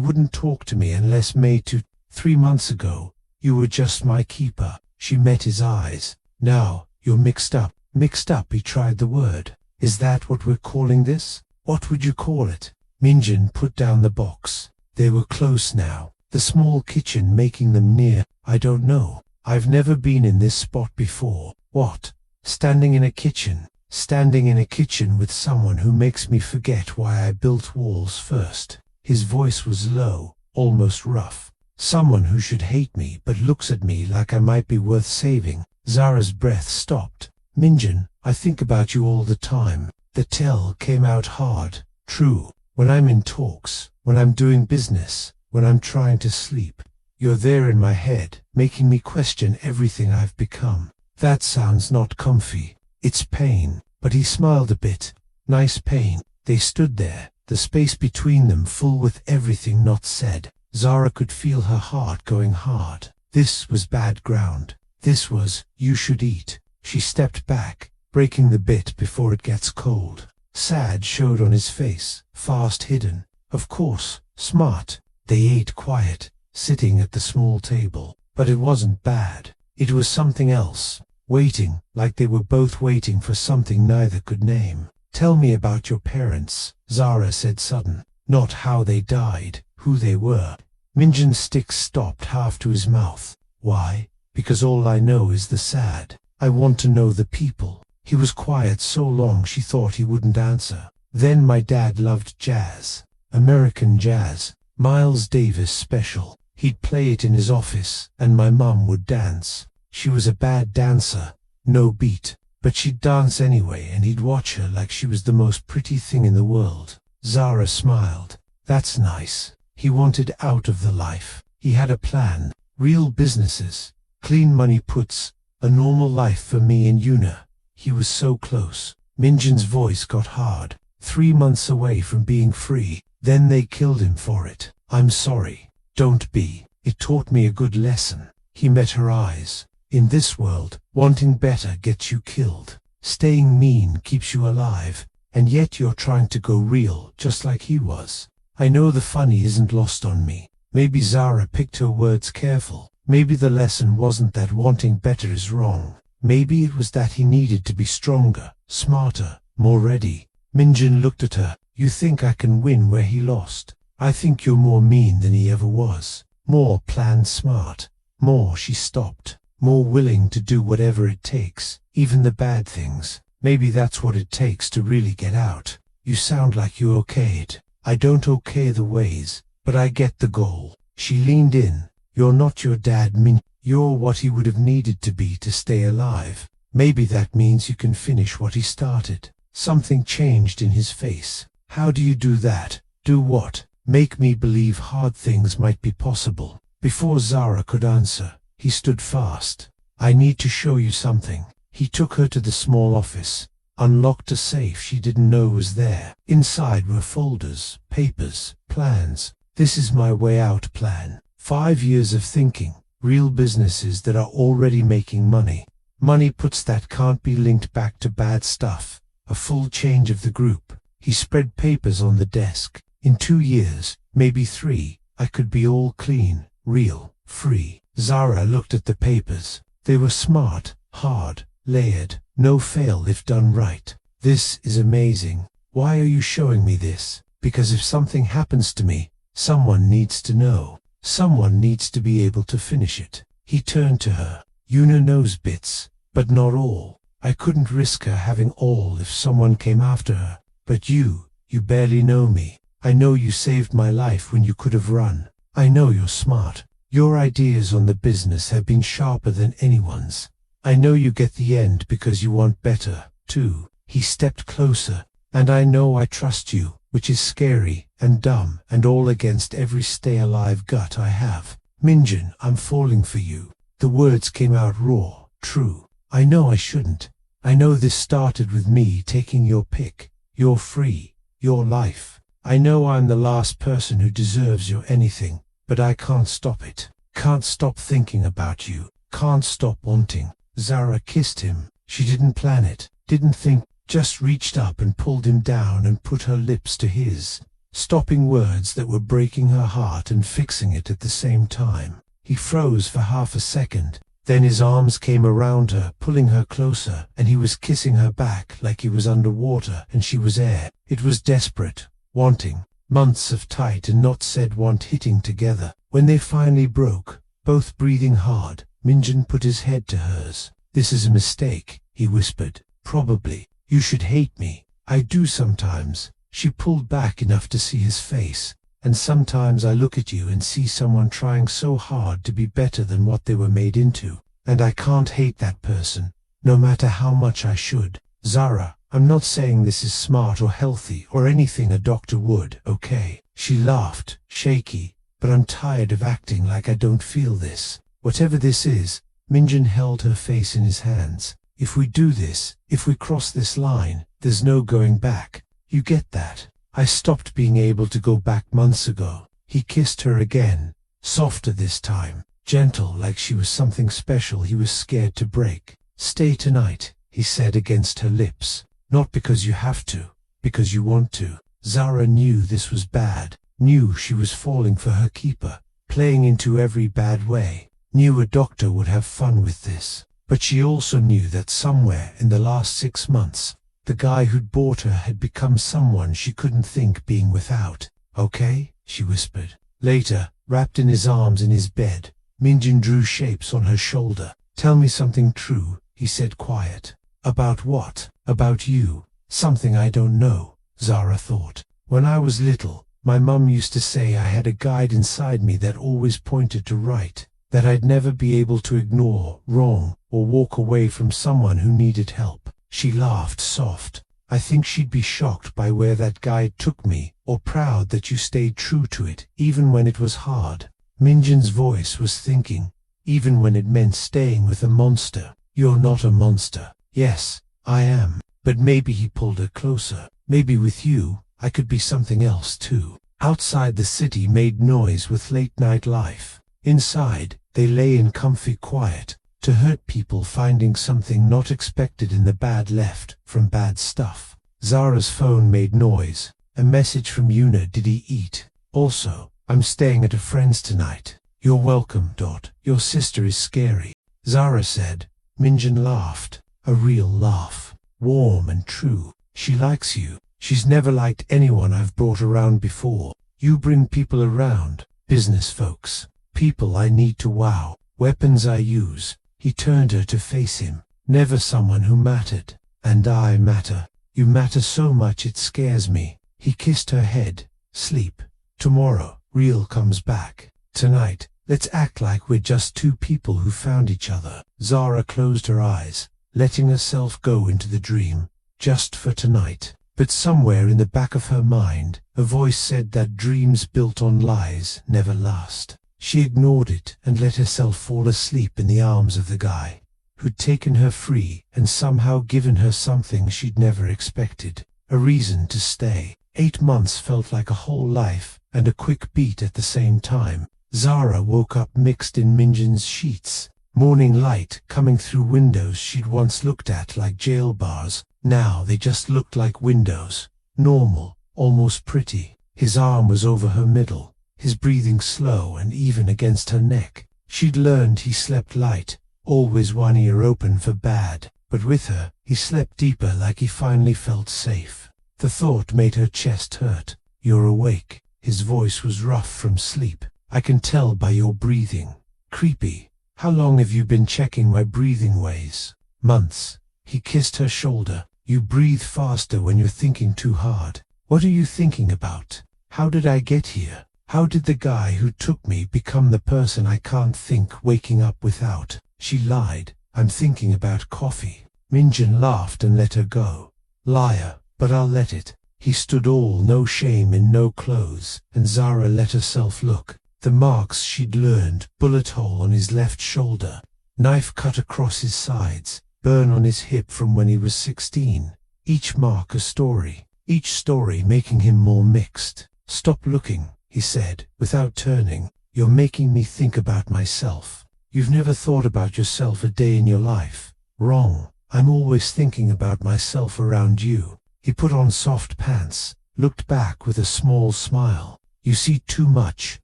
wouldn't talk to me unless made to. 3 months ago, you were just my keeper. She met his eyes. Now, you're mixed up. Mixed up, he tried the word. Is that what we're calling this? What would you call it? Minjin put down the box. They were close now. The small kitchen making them near. I don't know. I've never been in this spot before. What? Standing in a kitchen. Standing in a kitchen with someone who makes me forget why I built walls first. His voice was low, almost rough. Someone who should hate me but looks at me like I might be worth saving. Zara's breath stopped. Minjin, I think about you all the time. The tell came out hard. True. When I'm in talks, when I'm doing business, when I'm trying to sleep. You're there in my head, making me question everything I've become. That sounds not comfy. It's pain. But he smiled a bit. Nice pain. They stood there, the space between them full with everything not said. Zara could feel her heart going hard. This was bad ground. This was, you should eat. She stepped back, breaking the bit before it gets cold. Sad showed on his face, fast hidden. Of course, smart. They ate quiet, sitting at the small table. But it wasn't bad. It was something else. Waiting, like they were both waiting for something neither could name. Tell me about your parents, Zara said sudden. Not how they died, who they were. Minjin's stick stopped half to his mouth. Why? Because all I know is the sad. I want to know the people. He was quiet so long she thought he wouldn't answer. Then my dad loved jazz. American jazz. Miles Davis special. He'd play it in his office, and my mum would dance. She was a bad dancer. No beat. But she'd dance anyway, and he'd watch her like she was the most pretty thing in the world. Zara smiled. That's nice. He wanted out of the life. He had a plan. Real businesses. Clean money puts. A normal life for me and Yuna. He was so close. Minjin's voice got hard. 3 months away from being free. Then they killed him for it. I'm sorry. Don't be. It taught me a good lesson. He met her eyes. In this world, wanting better gets you killed. Staying mean keeps you alive. And yet you're trying to go real, just like he was. I know the funny isn't lost on me. Maybe Zara picked her words careful. Maybe the lesson wasn't that wanting better is wrong. Maybe it was that he needed to be stronger, smarter, more ready. Minjin looked at her. You think I can win where he lost? I think you're more mean than he ever was. More planned smart. More, she stopped. More willing to do whatever it takes, even the bad things. Maybe that's what it takes to really get out. You sound like you okay it. I don't okay the ways, but I get the goal. She leaned in. You're not your dad, Min. You're what he would have needed to be to stay alive. Maybe that means you can finish what he started. Something changed in his face. How do you do that? Do what? Make me believe hard things might be possible. Before Zara could answer, he stood fast. I need to show you something. He took her to the small office, unlocked a safe she didn't know was there. Inside were folders, papers, plans. This is my way out plan. 5 years of thinking, real businesses that are already making money. Money puts that can't be linked back to bad stuff. A full change of the group. He spread papers on the desk. In 2 years, maybe 3, I could be all clean, real, free. Zara looked at the papers. They were smart, hard, layered, no fail if done right. This is amazing. Why are you showing me this? Because if something happens to me, someone needs to know. Someone needs to be able to finish it. He turned to her. Yuna knows bits, but not all. I couldn't risk her having all if someone came after her. But you barely know me. I know you saved my life when you could have run. I know you're smart. Your ideas on the business have been sharper than anyone's. I know you get the end because you want better, too. He stepped closer. And I know I trust you, which is scary and dumb and all against every stay-alive gut I have. Minjin, I'm falling for you. The words came out raw, true. I know I shouldn't. I know this started with me taking your pick. You're free. Your life. I know I'm the last person who deserves your anything, but I can't stop it. Can't stop thinking about you. Can't stop wanting. Zara kissed him. She didn't plan it, didn't think, just reached up and pulled him down and put her lips to his, stopping words that were breaking her heart and fixing it at the same time. He froze for half a second. Then his arms came around her, pulling her closer, and he was kissing her back like he was underwater and she was air. It was desperate, wanting, months of tight and not said want hitting together. When they finally broke, both breathing hard, Minjin put his head to hers. This is a mistake, he whispered. Probably. You should hate me. I do sometimes. She pulled back enough to see his face. And sometimes I look at you and see someone trying so hard to be better than what they were made into. And I can't hate that person, no matter how much I should. Zara, I'm not saying this is smart or healthy or anything a doctor would, okay? She laughed, shaky. But I'm tired of acting like I don't feel this. Whatever this is, Minjin held her face in his hands. If we do this, if we cross this line, there's no going back. You get that? I stopped being able to go back months ago. He kissed her again, softer this time, gentle like she was something special he was scared to break. Stay tonight, he said against her lips. Not because you have to, because you want to. Zara knew this was bad, knew she was falling for her keeper, playing into every bad way, knew a doctor would have fun with this. But she also knew that somewhere in the last 6 months, the guy who'd bought her had become someone she couldn't think being without. Okay, she whispered. Later, wrapped in his arms in his bed, Minjin drew shapes on her shoulder. Tell me something true, he said quiet. About what? About you. Something I don't know, Zara thought. When I was little, my mum used to say I had a guide inside me that always pointed to right, that I'd never be able to ignore wrong or walk away from someone who needed help. She laughed soft. I think she'd be shocked by where that guide took me, or proud that you stayed true to it, even when it was hard. Minjin's voice was thinking, even when it meant staying with a monster. You're not a monster. Yes, I am. But maybe he pulled her closer. Maybe with you, I could be something else too. Outside the city made noise with late-night life. Inside, they lay in comfy quiet. To hurt people finding something not expected in the bad left from bad stuff. Zara's phone made noise. A message from Yuna. Did he eat? Also, I'm staying at a friend's tonight. You're welcome. Your sister is scary. Zara said. Minjin laughed. A real laugh. Warm and true. She likes you. She's never liked anyone I've brought around before. You bring people around. Business folks. People I need to wow. Weapons I use. He turned her to face him. Never someone who mattered. And I matter. You matter so much it scares me. He kissed her head. Sleep. Tomorrow, real comes back. Tonight, let's act like we're just two people who found each other. Zara closed her eyes, letting herself go into the dream. Just for tonight. But somewhere in the back of her mind, a voice said that dreams built on lies never last. She ignored it and let herself fall asleep in the arms of the guy who'd taken her free and somehow given her something she'd never expected, a reason to stay. 8 months felt like a whole life and a quick beat at the same time. Zara woke up mixed in Minjin's sheets. Morning light coming through windows she'd once looked at like jail bars. Now they just looked like windows. Normal, almost pretty. His arm was over her middle. His breathing slow and even against her neck. She'd learned he slept light, always one ear open for bad, but with her, he slept deeper like he finally felt safe. The thought made her chest hurt. You're awake. His voice was rough from sleep. I can tell by your breathing. Creepy. How long have you been checking my breathing ways? Months. He kissed her shoulder. You breathe faster when you're thinking too hard. What are you thinking about? How did I get here? How did the guy who took me become the person I can't think waking up without? She lied. I'm thinking about coffee. Minjin laughed and let her go. Liar, but I'll let it. He stood all no shame in no clothes, and Zara let herself look. The marks she'd learned, bullet hole on his left shoulder, knife cut across his sides, burn on his hip from when he was 16. Each mark a story, each story making him more mixed. Stop looking, he said, without turning. You're making me think about myself. You've never thought about yourself a day in your life. Wrong. I'm always thinking about myself around you. He put on soft pants, looked back with a small smile. You see too much.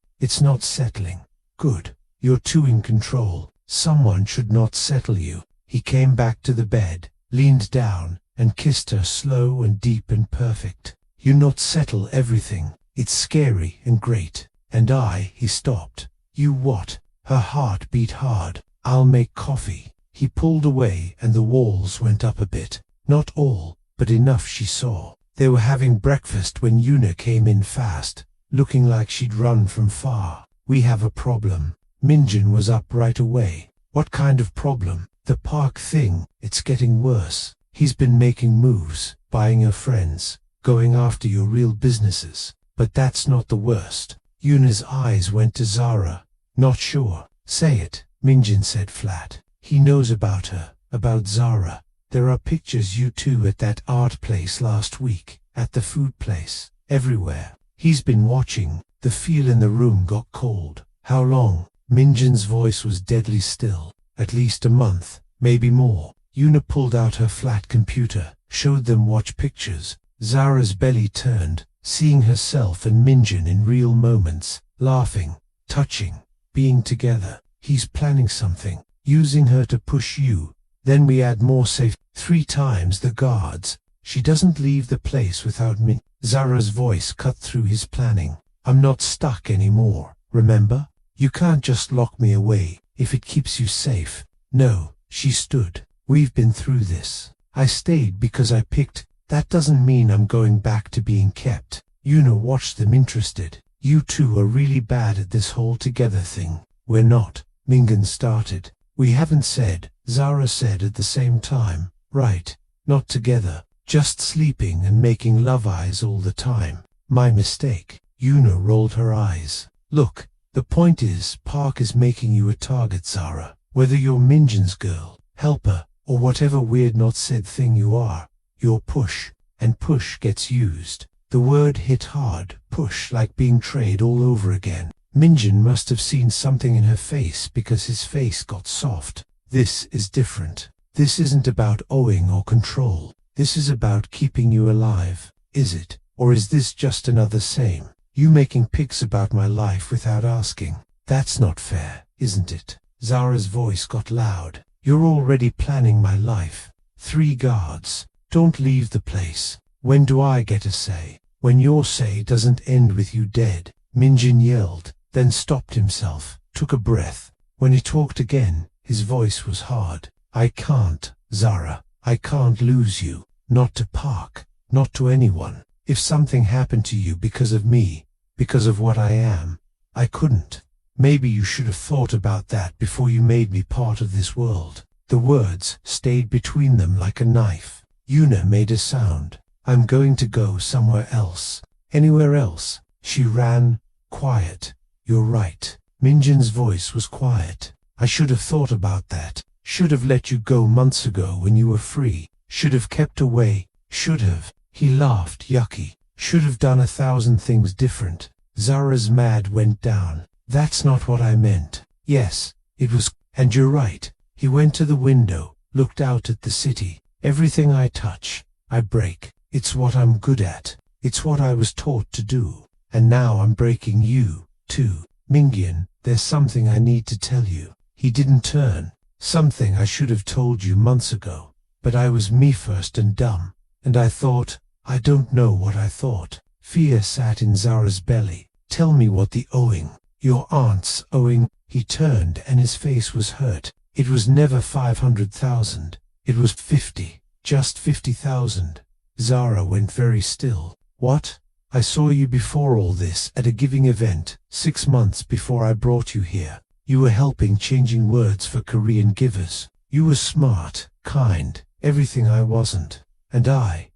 It's not settling. Good. You're too in control. Someone should not settle you. He came back to the bed, leaned down, and kissed her slow and deep and perfect. You not settle everything. It's scary and great. And he stopped. You what? Her heart beat hard. I'll make coffee. He pulled away and the walls went up a bit. Not all, but enough she saw. They were having breakfast when Yuna came in fast, looking like she'd run from far. We have a problem. Minjin was up right away. What kind of problem? The park thing. It's getting worse. He's been making moves, buying your friends, going after your real businesses. But that's not the worst. Yuna's eyes went to Zara. Not sure. Say it, Minjin said flat. He knows about her, about Zara. There are pictures you two at that art place last week, at the food place, everywhere. He's been watching. The feel in the room got cold. How long? Minjin's voice was deadly still. At least a month, maybe more. Yuna pulled out her flat computer, showed them watch pictures. Zara's belly turned, seeing herself and Minjin in real moments, laughing, touching, being together. He's planning something, using her to push you. Then we add more safe. 3 times the guards. She doesn't leave the place without me. Zara's voice cut through his planning. I'm not stuck anymore, remember? You can't just lock me away, if it keeps you safe. No, she stood. We've been through this. I stayed because I picked. That doesn't mean I'm going back to being kept. Yuna watched them interested. You two are really bad at this whole together thing. We're not. Mingan started. We haven't said, Zara said at the same time. Right. Not together. Just sleeping and making love eyes all the time. My mistake. Yuna rolled her eyes. Look, the point is, Park is making you a target, Zara. Whether you're Minjin's girl, helper, or whatever weird not said thing you are. You're push, and push gets used. The word hit hard, push, like being trayed all over again. Minjin must have seen something in her face because his face got soft. This is different. This isn't about owing or control. This is about keeping you alive. Is it? Or is this just another same? You making pics about my life without asking. That's not fair, isn't it? Zara's voice got loud. You're already planning my life. 3 guards. Don't leave the place. When do I get a say? When your say doesn't end with you dead. Minjin yelled, then stopped himself, took a breath. When he talked again, his voice was hard. I can't, Zara. I can't lose you. Not to Park. Not to anyone. If something happened to you because of me, because of what I am, I couldn't. Maybe you should have thought about that before you made me part of this world. The words stayed between them like a knife. Yuna made a sound. I'm going to go somewhere else. Anywhere else. She ran. Quiet. You're right. Minjin's voice was quiet. I should have thought about that. Should have let you go months ago when you were free. Should have kept away. Should have. He laughed, yucky. Should have done 1,000 things different. Zara's mad went down. That's not what I meant. Yes, it was, and you're right. He went to the window, looked out at the city. Everything I touch, I break. It's what I'm good at. It's what I was taught to do. And now I'm breaking you, too. Mingyan, there's something I need to tell you. He didn't turn. Something I should have told you months ago. But I was me first and dumb. And I thought, I don't know what I thought. Fear sat in Zara's belly. Tell me what the owing. Your aunt's owing. He turned and his face was hurt. It was never 500,000. It was 50. Just 50,000. Zara went very still. What? I saw you before all this at a giving event, 6 months before I brought you here. You were helping changing words for Korean givers. You were smart, kind, everything I wasn't. And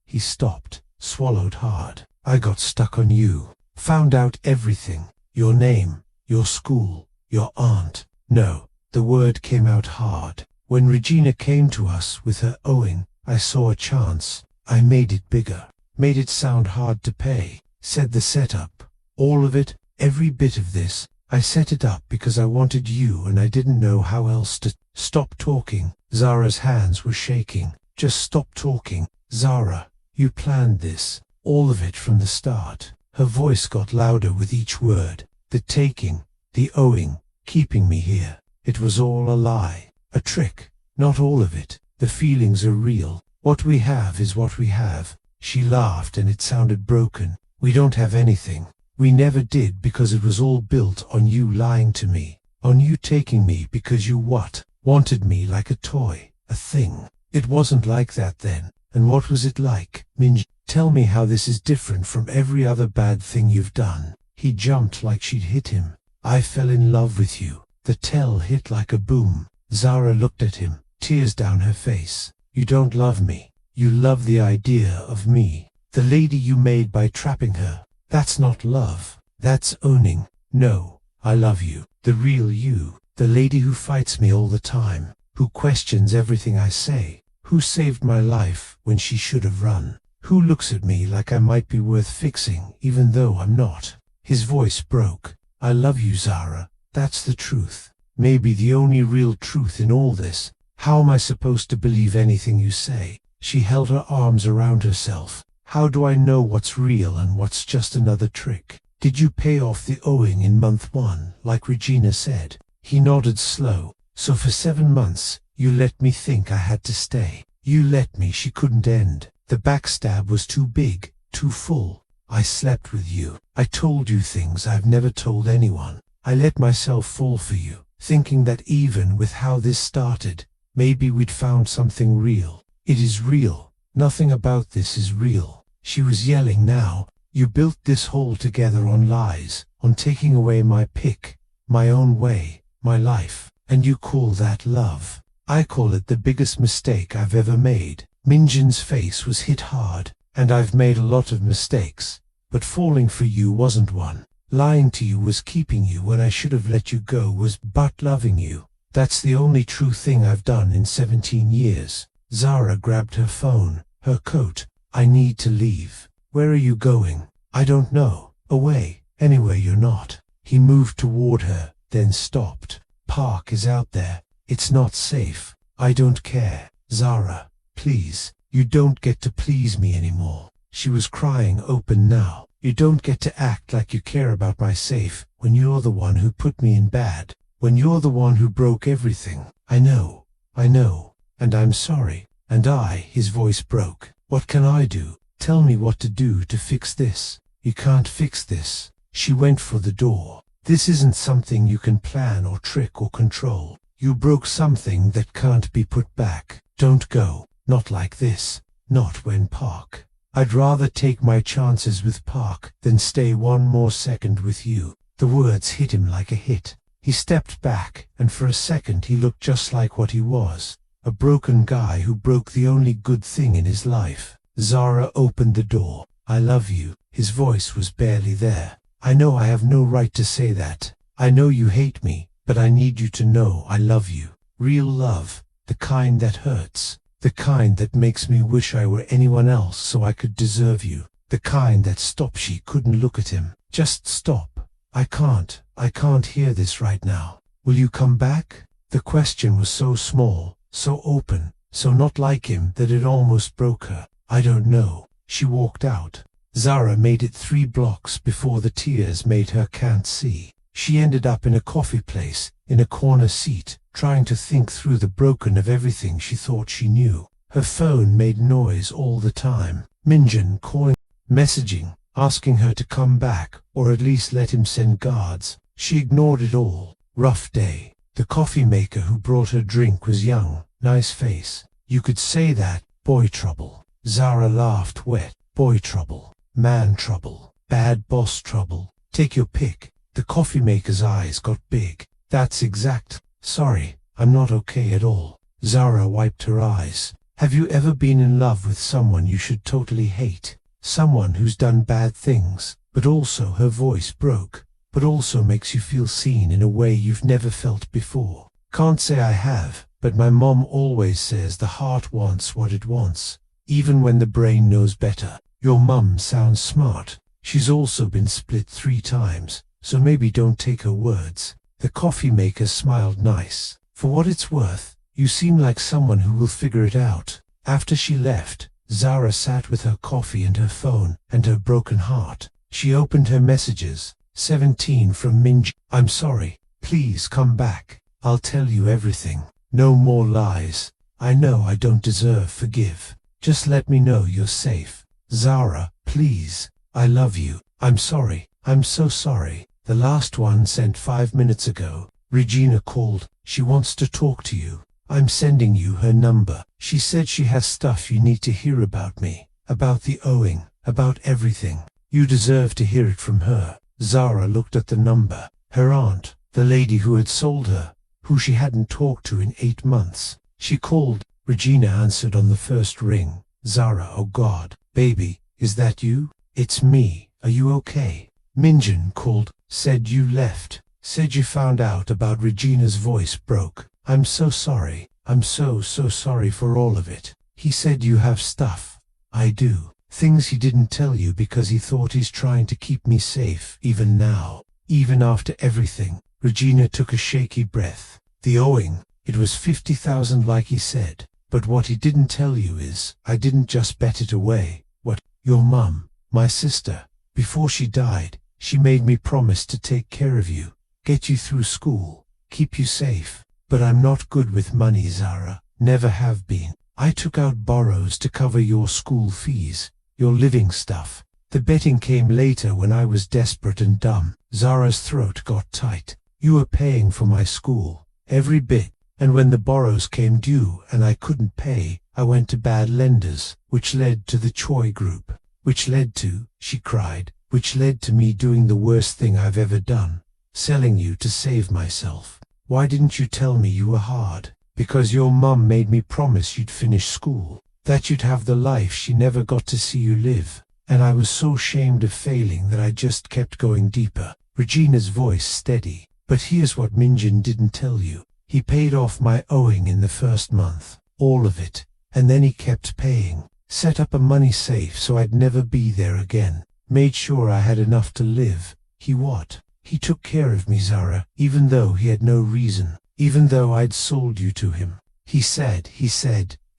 he stopped, swallowed hard. I got stuck on you. Found out everything. Your name, your school, your aunt. No, the word came out hard. When Regina came to us with her owing, I saw a chance. I made it bigger. Made it sound hard to pay. Said the setup. All of it, every bit of this. I set it up because I wanted you and I didn't know how else to. Stop talking. Zara's hands were shaking. Just stop talking. Zara, you planned this. All of it from the start. Her voice got louder with each word. The taking, the owing, keeping me here. It was all a lie. A trick. Not all of it. The feelings are real. What we have is what we have. She laughed and it sounded broken. We don't have anything. We never did because it was all built on you lying to me. On you taking me because you wanted me like a toy, a thing. It wasn't like that then. And what was it like? Minj, tell me how this is different from every other bad thing you've done. He jumped like she'd hit him. I fell in love with you. The tell hit like a boom. Zara looked at him, tears down her face. You don't love me. You love the idea of me. The lady you made by trapping her. That's not love. That's owning. No, I love you. The real you. The lady who fights me all the time. Who questions everything I say. Who saved my life when she should have run. Who looks at me like I might be worth fixing even though I'm not. His voice broke. I love you, Zara. That's the truth. Maybe the only real truth in all this. How am I supposed to believe anything you say? She held her arms around herself. How do I know what's real and what's just another trick? Did you pay off the owing in month 1, like Regina said? He nodded slow. So for 7 months, you let me think I had to stay. You let me. She couldn't end. The backstab was too big, too full. I slept with you. I told you things I've never told anyone. I let myself fall for you, thinking that even with how this started, maybe we'd found something real. It is real. Nothing about this is real. She was yelling now. You built this whole together on lies, on taking away my pick, my own way, my life, and you call that love. I call it the biggest mistake I've ever made. Minjin's face was hit hard, and I've made a lot of mistakes, but falling for you wasn't one. Lying to you was keeping you when I should have let you go was but loving you. That's the only true thing I've done in 17 years. Zara grabbed her phone, her coat. I need to leave. Where are you going? I don't know. Away, anywhere you're not. He moved toward her, then stopped. Park is out there. It's not safe. I don't care. Zara, please. You don't get to please me anymore. She was crying open now. You don't get to act like you care about my safe when you're the one who put me in bad. When you're the one who broke everything. I know, and I'm sorry. And his voice broke. What can I do? Tell me what to do to fix this. You can't fix this. She went for the door. This isn't something you can plan or trick or control. You broke something that can't be put back. Don't go. Not like this. Not when Park. I'd rather take my chances with Park than stay one more second with you. The words hit him like a hit. He stepped back, and for a second he looked just like what he was. A broken guy who broke the only good thing in his life. Zara opened the door. I love you. His voice was barely there. I know I have no right to say that. I know you hate me, but I need you to know I love you. Real love. The kind that hurts. The kind that makes me wish I were anyone else so I could deserve you. The kind that stopped. She couldn't look at him. Just stop. I can't hear this right now. Will you come back? The question was so small, so open, so not like him that it almost broke her. I don't know. She walked out. Zara made it 3 blocks before the tears made her can't see. She ended up in a coffee place, in a corner seat, trying to think through the broken of everything she thought she knew. Her phone made noise all the time. Minjin calling, messaging, asking her to come back, or at least let him send guards. She ignored it all. Rough day. The coffee maker who brought her drink was young, nice face. You could say that. Boy trouble. Zara laughed wet. Boy trouble. Man trouble. Bad boss trouble. Take your pick. The coffee maker's eyes got big. That's exact. Sorry, I'm not okay at all. Zara wiped her eyes. Have you ever been in love with someone you should totally hate? Someone who's done bad things, but also her voice broke, but also makes you feel seen in a way you've never felt before. Can't say I have, but my mom always says the heart wants what it wants, even when the brain knows better. Your mum sounds smart. She's also been split 3 times, so maybe don't take her words. The coffee maker smiled nice. For what it's worth, you seem like someone who will figure it out. After she left, Zara sat with her coffee and her phone and her broken heart. She opened her messages. 17 from Minji. I'm sorry. Please come back. I'll tell you everything. No more lies. I know I don't deserve forgive. Just let me know you're safe. Zara, please. I love you. I'm sorry. I'm so sorry. The last one sent 5 minutes ago. Regina called. She wants to talk to you. I'm sending you her number. She said she has stuff you need to hear about me. About the owing. About everything. You deserve to hear it from her. Zara looked at the number. Her aunt, the lady who had sold her, who she hadn't talked to in 8 months. She called. Regina answered on the first ring. Zara, oh God. Baby, is that you? It's me. Are you okay? Minjin called. Said you left. Said you found out about Regina's voice broke. I'm so sorry. I'm so sorry for all of it. He said you have stuff. I do. Things he didn't tell you because he thought he's trying to keep me safe. Even now. Even after everything. Regina took a shaky breath. The owing. It was 50,000 like he said. But what he didn't tell you is, I didn't just bet it away. What? Your mum, my sister. Before she died, she made me promise to take care of you. Get you through school. Keep you safe. But I'm not good with money, Zara. Never have been. I took out borrows to cover your school fees. Your living stuff. The betting came later when I was desperate and dumb. Zara's throat got tight. You were paying for my school. Every bit. And when the borrows came due and I couldn't pay, I went to bad lenders, which led to the Choi group. Which led to, she cried, which led to me doing the worst thing I've ever done. Selling you to save myself. Why didn't you tell me you were hard? Because your mum made me promise you'd finish school. That you'd have the life she never got to see you live. And I was so ashamed of failing that I just kept going deeper. Regina's voice steady. But here's what Minjin didn't tell you. He paid off my owing in the first month, all of it, and then he kept paying. Set up a money safe so I'd never be there again. Made sure I had enough to live. He took care of me, Zara, even though he had no reason, even though I'd sold you to him. He said,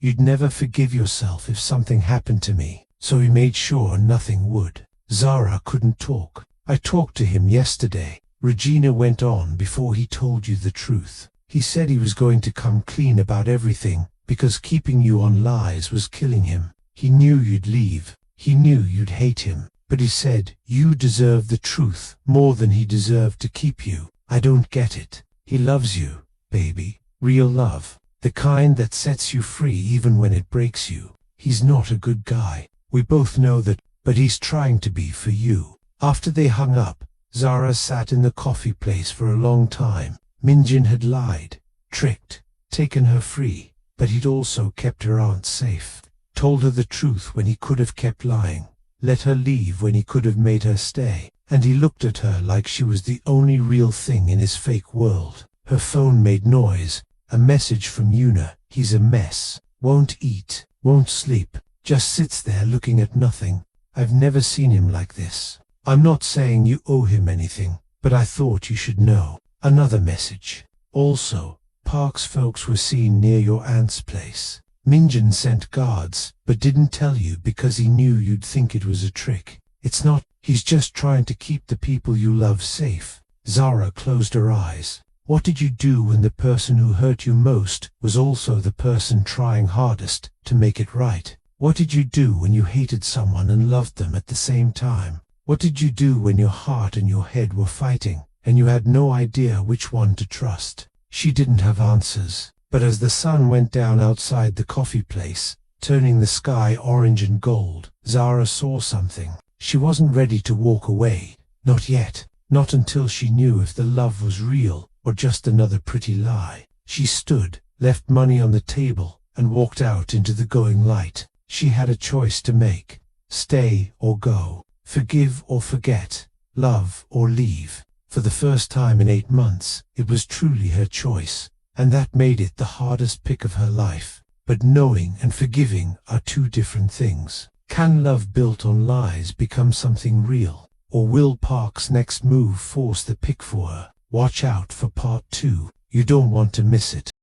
you'd never forgive yourself if something happened to me, so he made sure nothing would. Zara couldn't talk. I talked to him yesterday, Regina went on before he told you the truth. He said he was going to come clean about everything, because keeping you on lies was killing him. He knew you'd leave. He knew you'd hate him. But he said, you deserve the truth more than he deserved to keep you. I don't get it. He loves you, baby. Real love. The kind that sets you free even when it breaks you. He's not a good guy. We both know that, but he's trying to be for you. After they hung up, Zara sat in the coffee place for a long time. Minjin had lied, tricked, taken her free, but he'd also kept her aunt safe. Told her the truth when he could have kept lying. Let her leave when he could have made her stay, and he looked at her like she was the only real thing in his fake world. Her phone made noise, a message from Yuna. He's a mess, won't eat, won't sleep, just sits there looking at nothing. I've never seen him like this. I'm not saying you owe him anything, but I thought you should know. Another message. Also, Park's folks were seen near your aunt's place. Minjin sent guards, but didn't tell you because he knew you'd think it was a trick. It's not, he's just trying to keep the people you love safe. Zara closed her eyes. What did you do when the person who hurt you most was also the person trying hardest to make it right? What did you do when you hated someone and loved them at the same time? What did you do when your heart and your head were fighting, and you had no idea which one to trust? She didn't have answers. But as the sun went down outside the coffee place, turning the sky orange and gold, Zara saw something. She wasn't ready to walk away. Not yet. Not until she knew if the love was real or just another pretty lie. She stood, left money on the table, and walked out into the going light. She had a choice to make. Stay or go. Forgive or forget. Love or leave. For the first time in 8 months, it was truly her choice. And that made it the hardest pick of her life. But knowing and forgiving are two different things. Can love built on lies become something real? Or will Park's next move force the pick for her? Watch out for part 2. You don't want to miss it.